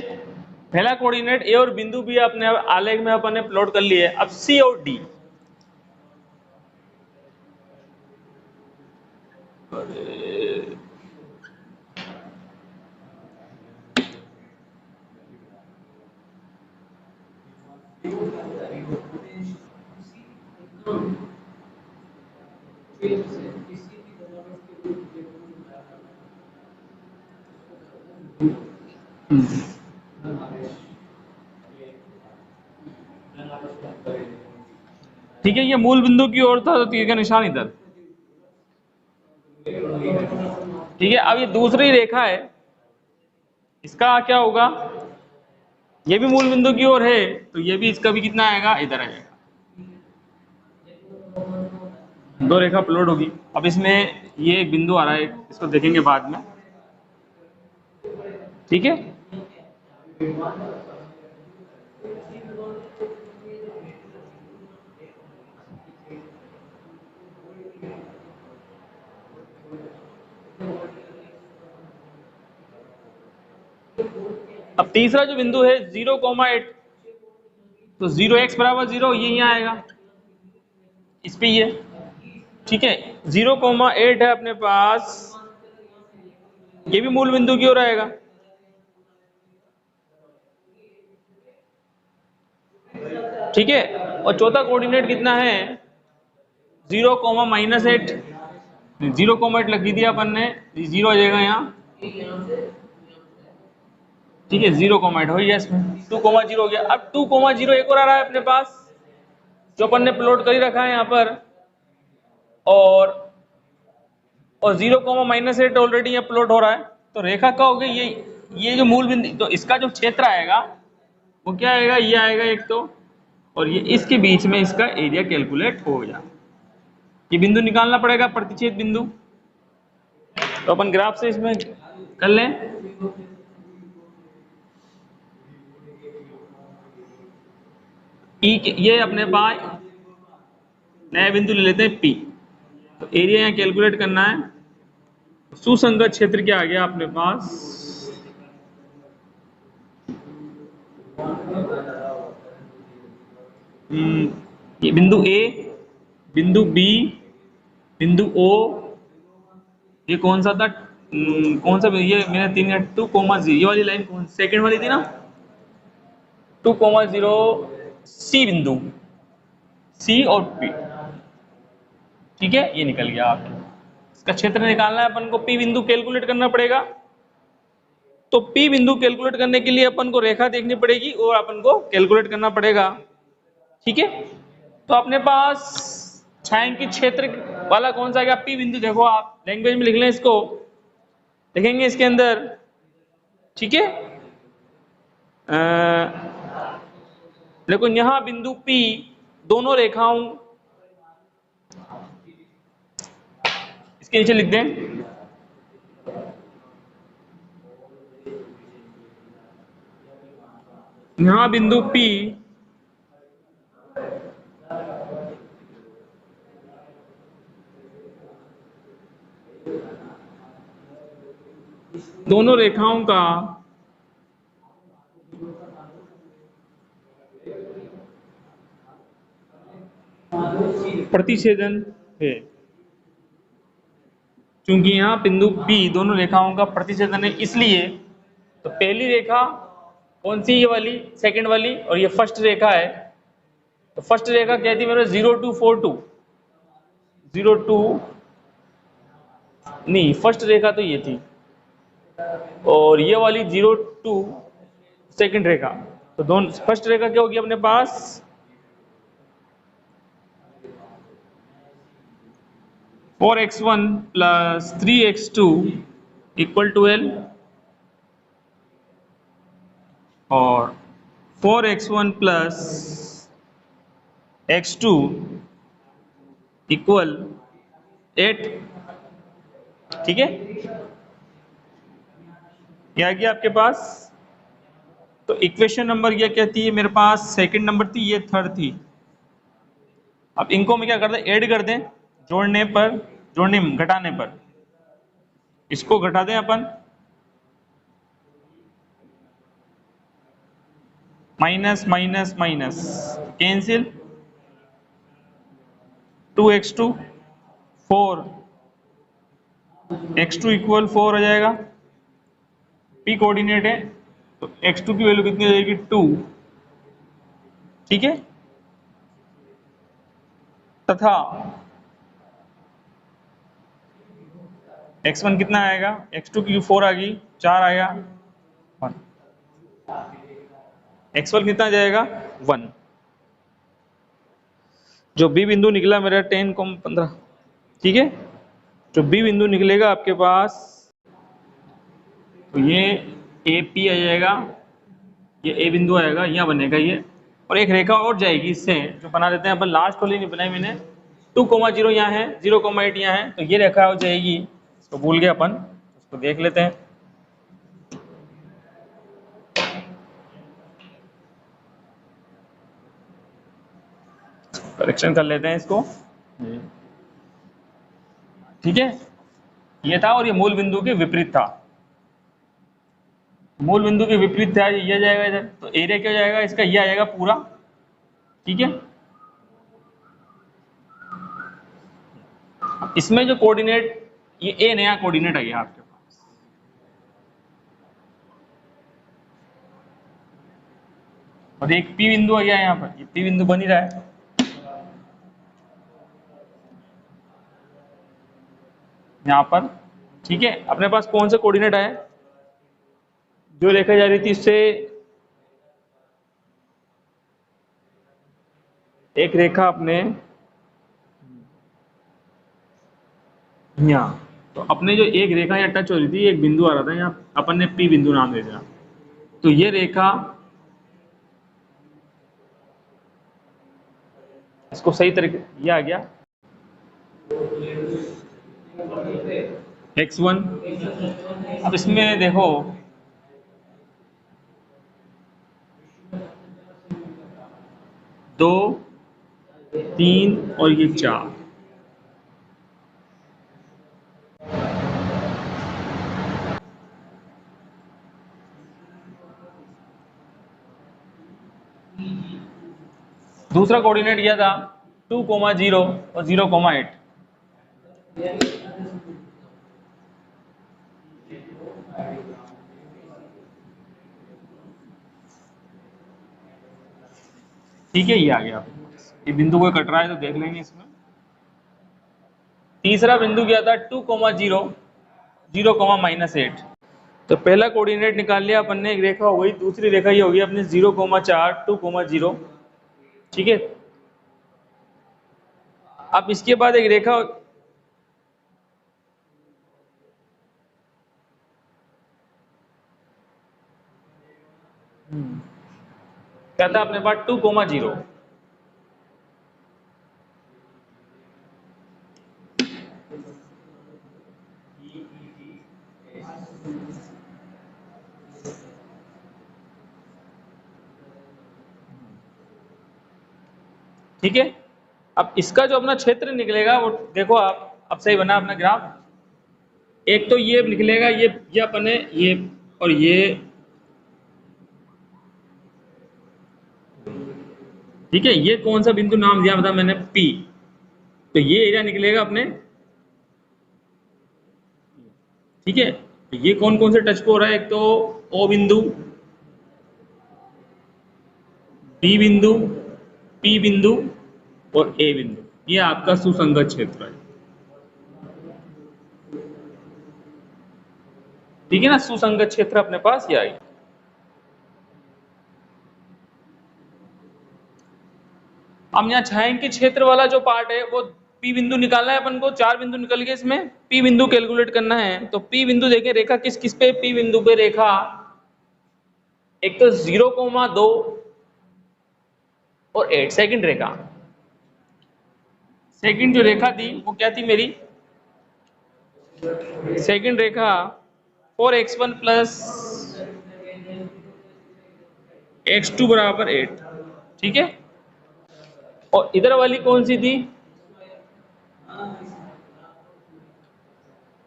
पहला कोऑर्डिनेट ए और बिंदु बी अपने आलेख में अपन ने प्लॉट कर लिए। अब सी और डी, ठीक है, ये मूल बिंदु की ओर था तो तीर का निशान इधर। ठीक है, अब ये दूसरी रेखा है, इसका क्या होगा? ये भी मूल बिंदु की ओर है तो ये भी, इसका भी कितना आएगा? इधर आएगा। दो रेखा प्लॉट होगी। अब इसमें ये एक बिंदु आ रहा है, इसको देखेंगे बाद में। ठीक है, अब तीसरा जो बिंदु है 0,8, तो 0x बराबर 0 ये यहाँ आएगा इस पे ये, ठीक है। 0,8 है अपने पास, ये भी मूल बिंदु की ओर आएगा, ठीक है। और चौथा कोऑर्डिनेट कितना है 0,-8, 0,8 लग दिया अपन ने, 0 आ जाएगा यहाँ, ठीक है। 0,8 हो गया, इसमें 2,0 हो गया। अब 2,0 एक और आ रहा है अपने पास जो अपन ने प्लॉट कर ही रखा है यहाँ पर, और 0,-8 ऑलरेडी यहाँ प्लॉट हो रहा है। तो रेखा का हो गया ये जो मूल बिंदु, तो इसका जो क्षेत्र आएगा वो क्या आएगा, ये आएगा एक तो, और ये इसके बीच में इसका एरिया कैलकुलेट हो गया। ये बिंदु निकालना पड़ेगा, प्रतिच्छेद बिंदु। तो अपन ग्राफ से इसमें कर लें। ये अपने पास नया बिंदु ले लेते हैं P। तो एरिया यहाँ कैलकुलेट करना है। सुसंगत क्षेत्र क्या आ गया अपने पास, ये बिंदु A, बिंदु B, बिंदु O, ये कौन सा था, कौन सा ये मेरा 2,0, ये वाली लाइन कौन सेकंड वाली थी ना, 2,0 C बिंदु, C और P, ठीक है। ये निकल गया आपके, इसका क्षेत्र निकालना है अपन को, P बिंदु कैलकुलेट करना पड़ेगा। तो P बिंदु कैलकुलेट करने के लिए अपन को रेखा देखनी पड़ेगी और अपन को कैलकुलेट करना पड़ेगा, ठीक है। तो अपने पास छायांकित क्षेत्र वाला कौन सा गया, P बिंदु। देखो आप लैंग्वेज में लिख लें इसको, देखेंगे इसके अंदर, ठीक है। देखो यहां बिंदु P, दोनों रेखाओं, इसके नीचे लिख दें, यहां बिंदु P दोनों रेखाओं का प्रतिच्छेदन है। क्योंकि यहां बिंदु P दोनों रेखाओं का प्रतिच्छेदन है, इसलिए तो पहली रेखा कौन सी, ये वाली सेकंड वाली, और ये फर्स्ट रेखा है। तो फर्स्ट रेखा क्या थी मेरे, 0,242, 0,2 नहीं, फर्स्ट रेखा तो ये थी, और ये वाली 0,2 सेकंड रेखा। तो दोनों, फर्स्ट रेखा क्या होगी अपने पास, 4x1 + 3x2 = L, और 4x1 + x2 = 8, ठीक है। ये आ गया आपके पास। तो इक्वेशन नंबर ये कहती है मेरे पास, सेकंड नंबर थी, ये थर्ड थी। अब इनको मैं क्या कर दें, ऐड कर दें, जोड़ने पर, जोड़ने घटाने पर, इसको घटा दें अपन, minus minus minus cancel, 2x2 4, x2 = 4 आ जाएगा। P कोऑर्डिनेट है, तो x2 की वैल्यू कितनी आ जाएगी, 2, ठीक है। तथा x1 कितना आएगा, x2 की 4 आ गई, 4 आएगा, 1, x1 कितना आ जाएगा, 1। जो B बिंदु निकला मेरा 10,15, ठीक है। जो B बिंदु निकलेगा आपके पास, तो ये AP आ जाएगा, ये A बिंदु आएगा, यहाँ बनेगा ये, और एक रेखा और जाएगी इससे, जो बना देते हैं अपन, लास्ट वाली नहीं बनाई मैंने, 2,0 यहाँ है, 0,8 यहाँ है, तो ये रेखा हो जाएगी, इसको भूल गए अपन, उसको देख लेते हैं। करेक्शन कर लेते हैं इसको, ठीक है। ये था, और ये मूल बिंदु के विपरीत था। मूल बिंदु के विपरीत था ये आ जाएगा इधर, तो एरिया क्या हो जाएगा इसका, ये आ जाएगा पूरा। ठीक है, इसमें जो कोऑर्डिनेट, ये ए नया कोऑर्डिनेट आ गया आपके पास। और एक पी बिंदु आ गया यहाँ पर, ये पी बिंदु बन ही रहा है। यहाँ पर ठीक है, अपने पास कौन सा कोऑर्डिनेट है, जो रेखा जा रही थी इससे एक रेखा अपने यहाँ, तो अपने जो एक रेखा यहाँ टच हो रही थी, एक बिंदु आ रहा था यहाँ, अपन ने पी बिंदु नाम दे दिया। तो ये रेखा, इसको सही तरीके, ये आ गया x1। अब इसमें देखो दो, तीन और ये 4, दूसरा कोऑर्डिनेट दिया था 2,0 और 0,8। ठीक है, ये आ गया, ये बिंदु को कट रहा है तो देख लेंगे इसमें। तीसरा बिंदु क्या था 2,0 0,-8। तो पहला कोऑर्डिनेट निकाल लिया अपन ने, एक रेखा हो गई, दूसरी रेखा ये होगी अपने 0,4 2,0। ठीक है, अब इसके बाद एक रेखा, क्या था अपने पास 2,0। ठीक है, अब इसका जो अपना क्षेत्र निकलेगा वो देखो आप, अब सही बना अपना ग्राफ। एक तो ये निकलेगा, ये अपने ये और ये, ठीक है, ये कौन सा बिंदु नाम दिया बता मैंने, P। तो ये एरिया निकलेगा अपने, ठीक है, तो ये कौन कौन से टच पे हो रहा है, एक तो O बिंदु, D बिंदु, P बिंदु और A बिंदु, ये आपका सुसंगत क्षेत्र है। ठीक है ना, सुसंगत क्षेत्र अपने पास ये आ गया। अब यहाँ छायांकित क्षेत्र वाला जो पार्ट है वो P बिंदु निकालना है अपन को, 4 बिंदु निकल गए इसमें, P बिंदु कैलकुलेट करना है। तो P बिंदु देखें, रेखा किस किस पे, P बिंदु पे रेखा एक तो 0,2 और 8, सेकंड रेखा, सेकंड जो रेखा थी वो क्या थी मेरी, सेकंड रेखा 4x1 प्लस x2 बराबर 8। ठीक है, और इधर वाली कौन सी थी,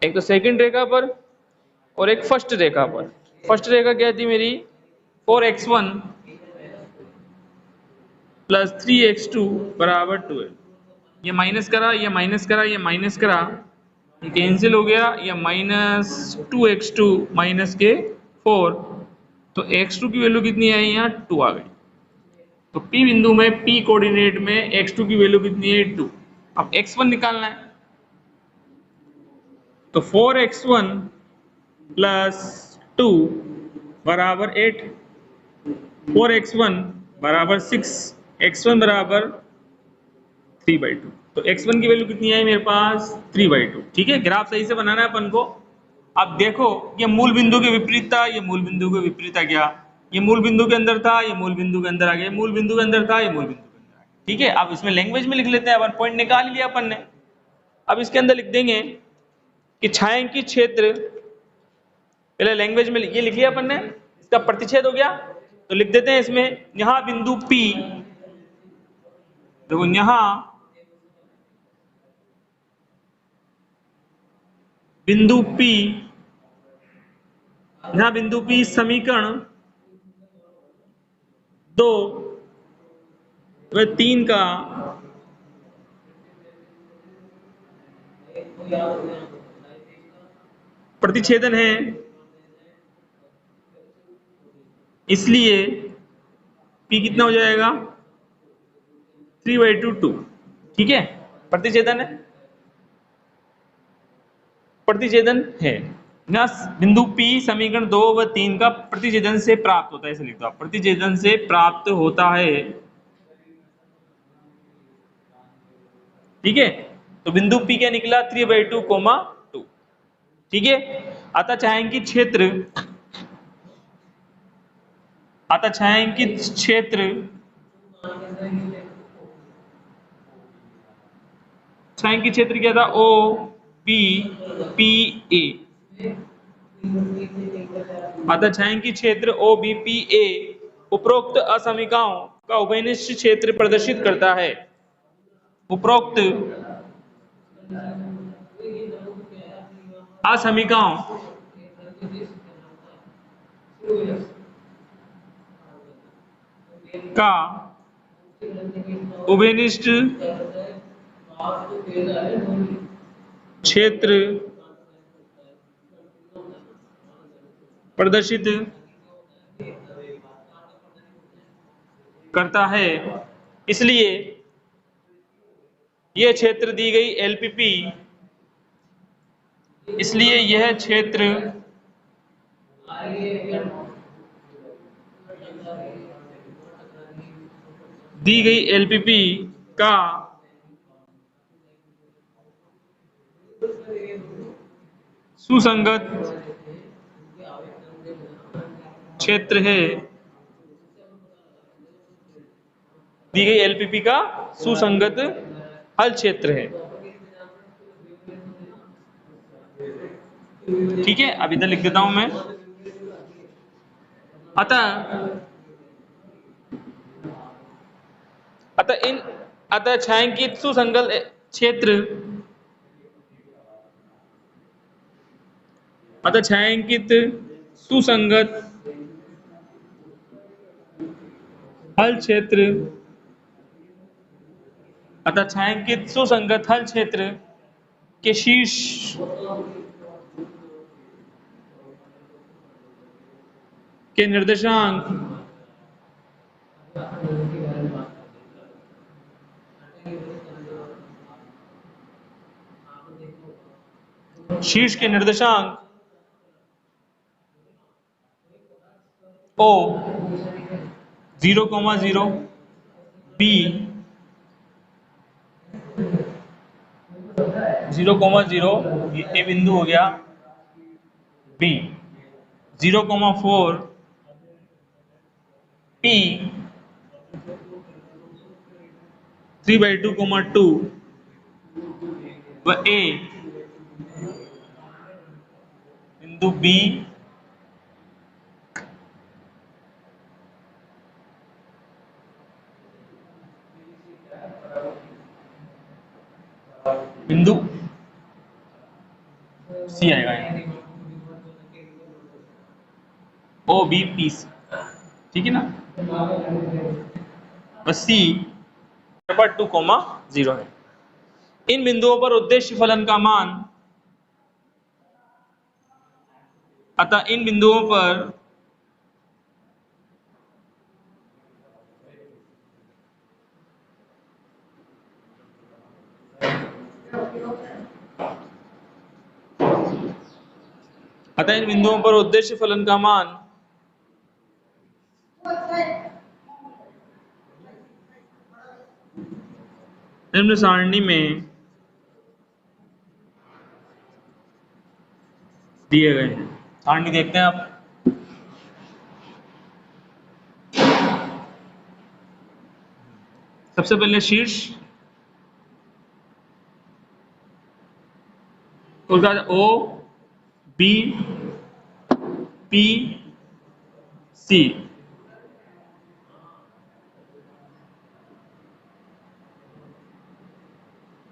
एक तो सेकंड रेखा पर और एक फर्स्ट रेखा पर। फर्स्ट रेखा क्या थी मेरी, 4x1 प्लस 3x2 बराबर 12। ये माइनस करा, ये माइनस करा, ये माइनस करा, ये कैंसिल हो गया, ये -2x2 माइनस के 4, तो x2 की वैल्यू कितनी आई, यहाँ 2 आ गई। तो P बिंदु में, P कोऑर्डिनेट में x2 की वैल्यू कितनी है, 2। अब x1 निकालना है, तो 4x1 प्लस 2 बराबर 8, 4x1 बराबर 6, x1 बराबर 3/2। तो x1 की वैल्यू कितनी आई मेरे पास, 3/2। ठीक है, ग्राफ सही से बनाना है अपन को। अब देखो, ये मूल बिंदु के विपरीत था, ये मूल बिंदु के विपरीत आ गया, ये मूल बिंदु के अंदर था, ये मूल बिंदु के अंदर आ गया, मूल बिंदु के अंदर था, ये मूल बिंदु के अंदर आ गया। ठीक है, अब इसमें लैंग्वेज में लिख लेते हैं, अपन पॉइंट निकाल लिया अपन ने। अब इसके अंदर लिख देंगे कि छायांकित क्षेत्र, पहले लैंग्वेज में ये लिख लिया अपन ने, इसका प्रतिच्छेद हो गया, तो लिख देते हैं इसमें, यहां बिंदु P, देखो यहां बिंदु P जहां बिंदु P समीकरण 2 व 3 का प्रतिच्छेदन है, इसलिए P कितना हो जाएगा 3/2 ठीक है। प्रतिच्छेदन है, प्रतिच्छेदन है ना। बिंदु P समीकरण 2 व 3 का प्रतिच्छेदन से प्राप्त होता है, ऐसे लिख दो आप, प्रतिच्छेदन से प्राप्त होता है, ठीक है। तो बिंदु P क्या निकला 3/2, 2, ठीक है। अतः छायांकित क्षेत्र, अतः छायांकित क्षेत्र, छायांकित क्षेत्र क्या था O B P A, अतः छायांकित क्षेत्र O B P A उपरोक्त असमीकाओं का उभयनिष्ठ क्षेत्र प्रदर्शित करता है। उपरोक्त असमीकाओं का उभयनिष्ठ क्षेत्र प्रदर्शित करता है, इसलिए यह क्षेत्र दी गई LPP, इसलिए यह क्षेत्र दी गई LPP का सुसंगत क्षेत्र है, दी गई LPP का सुसंगत हल क्षेत्र है, ठीक है। अब इधर लिख देता हूं मैं। अतः छायांकित सुसंगत क्षेत्र, अतः छायांकित सुसंगत हल क्षेत्र, अतः छायांकित सुसंगत हल क्षेत्र के शीर्ष के निर्देशांक शीर्ष के निर्देशांक O 0,0 B 0,0 ये बिंदु हो गया B 0,4 P 3/2, 2 व A बिंदु B बिंदु C आएगा यहाँ O B P C, ठीक है ना। बस C 2,0 है। इन बिंदुओं पर उद्देश्य फलन का मान, अतः इन बिंदुओं पर उद्देश्य फलन का मान निम्न सारणी में दिए गए हैं। सारणी देखते हैं आप। सबसे पहले शीर्ष, उसका O B P C,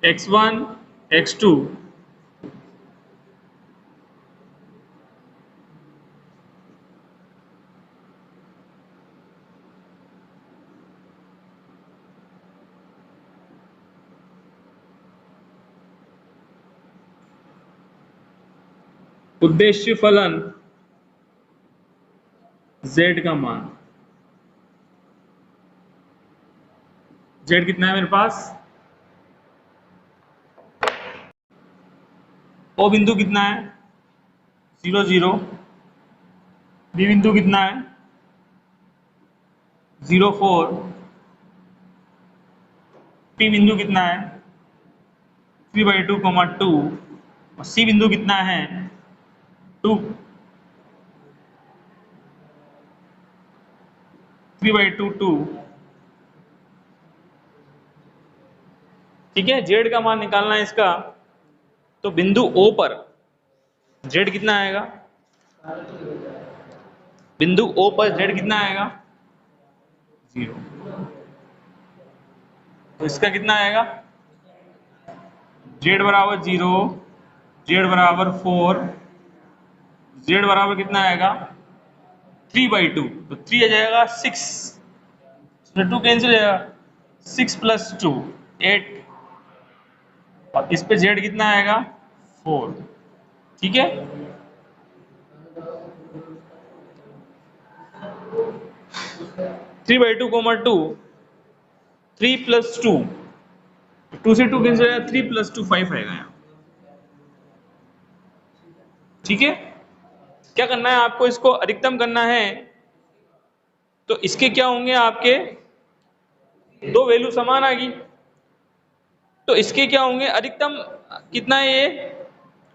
X1 X2 उद्देश्य फलन z का मान, z कितना है मेरे पास, ओ बिंदु कितना है 0 0, बी बिंदु कितना है 0 4, पी बिंदु कितना है 3/2, 2 और सी बिंदु कितना है 2, 3/2 2। ठीक है, जेड का मान निकालना है इसका, तो बिंदु ओ पर जेड कितना आएगा, बिंदु ओ पर जेड कितना आएगा 0, तो इसका कितना आएगा जेड बराबर 0, जेड बराबर 4, जेड बराबर कितना आएगा 3/2, तो 3 आ जाएगा 6, 2 कैंसिल हो जाएगा, 6 + 2 8, और इस पे जेड कितना आएगा 4। ठीक है, थ्री बाई टू कोमा 2, 3 + 2, 2 से 2 कैंसिल हो जाएगा, 3 + 2 5 आएगा यहाँ। ठीक है, क्या करना है आपको, इसको अधिकतम करना है, तो इसके क्या होंगे आपके दो वैल्यू समान आ गई, तो इसके क्या होंगे अधिकतम कितना है, ये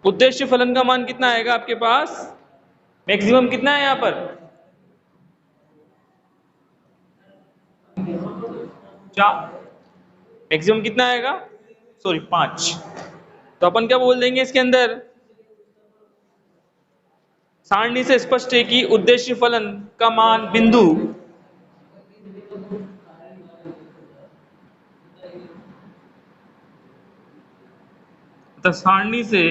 उद्देश्य फलन का मान कितना आएगा आपके पास, मैक्सिमम कितना है यहां पर 4, मैक्सिमम कितना आएगा सॉरी 5, तो अपन क्या बोल देंगे इसके अंदर, सारणी से स्पष्ट है कि उद्देश्य फलन का मान बिंदु सारणी से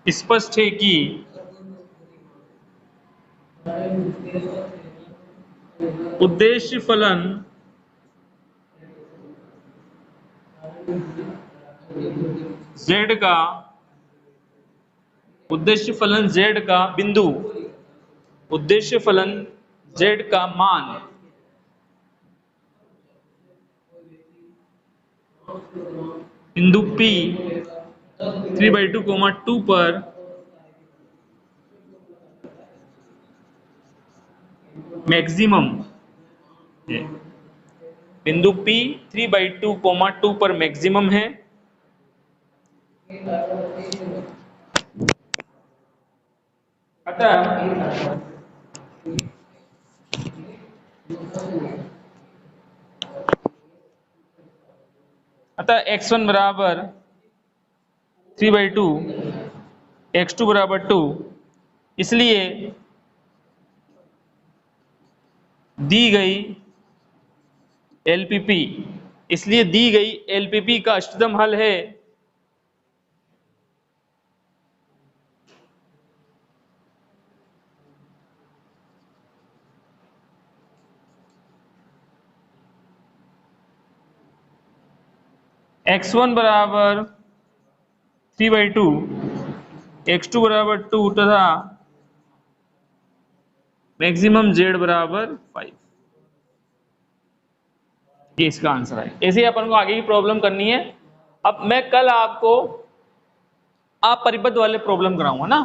स्पष्ट है कि उद्देश्य फलन z का, उद्देश्य फलन z का बिंदु, उद्देश्य फलन z का मान बिंदु P 3/2, 2 पर मैक्सिमम है, बिंदु P 3/2, 2 पर मैक्सिमम है, अतः x1 बराबर 3/2, x2 बराबर 2, इसलिए दी गई LPP, इसलिए दी गई LPP का इष्टतम हल है x1 बराबर 3/2, x2 बराबर 2 तथा मैक्सिमम z बराबर 5। ये इसका आंसर है। ऐसे ही अपन को आगे की प्रॉब्लम करनी है। अब मैं कल आपको आप परिबद्ध वाले प्रॉब्लम कराऊंगा ना,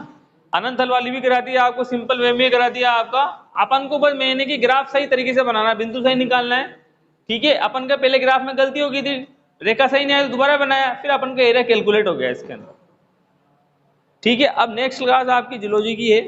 अनंत हल वाली भी करा दिया आपको, सिंपल वे में करा दिया आपका। अपन को बस मैंने की ग्राफ सही तरीके से बनाना, बिंदु सही निकालना है। ठीक है, अपन का पहले ग्राफ में गलती हो गई थी, रेखा सही नहीं आई तो दोबारा बनाया, फिर अपन का एरिया कैलकुलेट हो गया इसके अंदर। ठीक है, अब नेक्स्ट क्लास आपकी जियोलॉजी की है।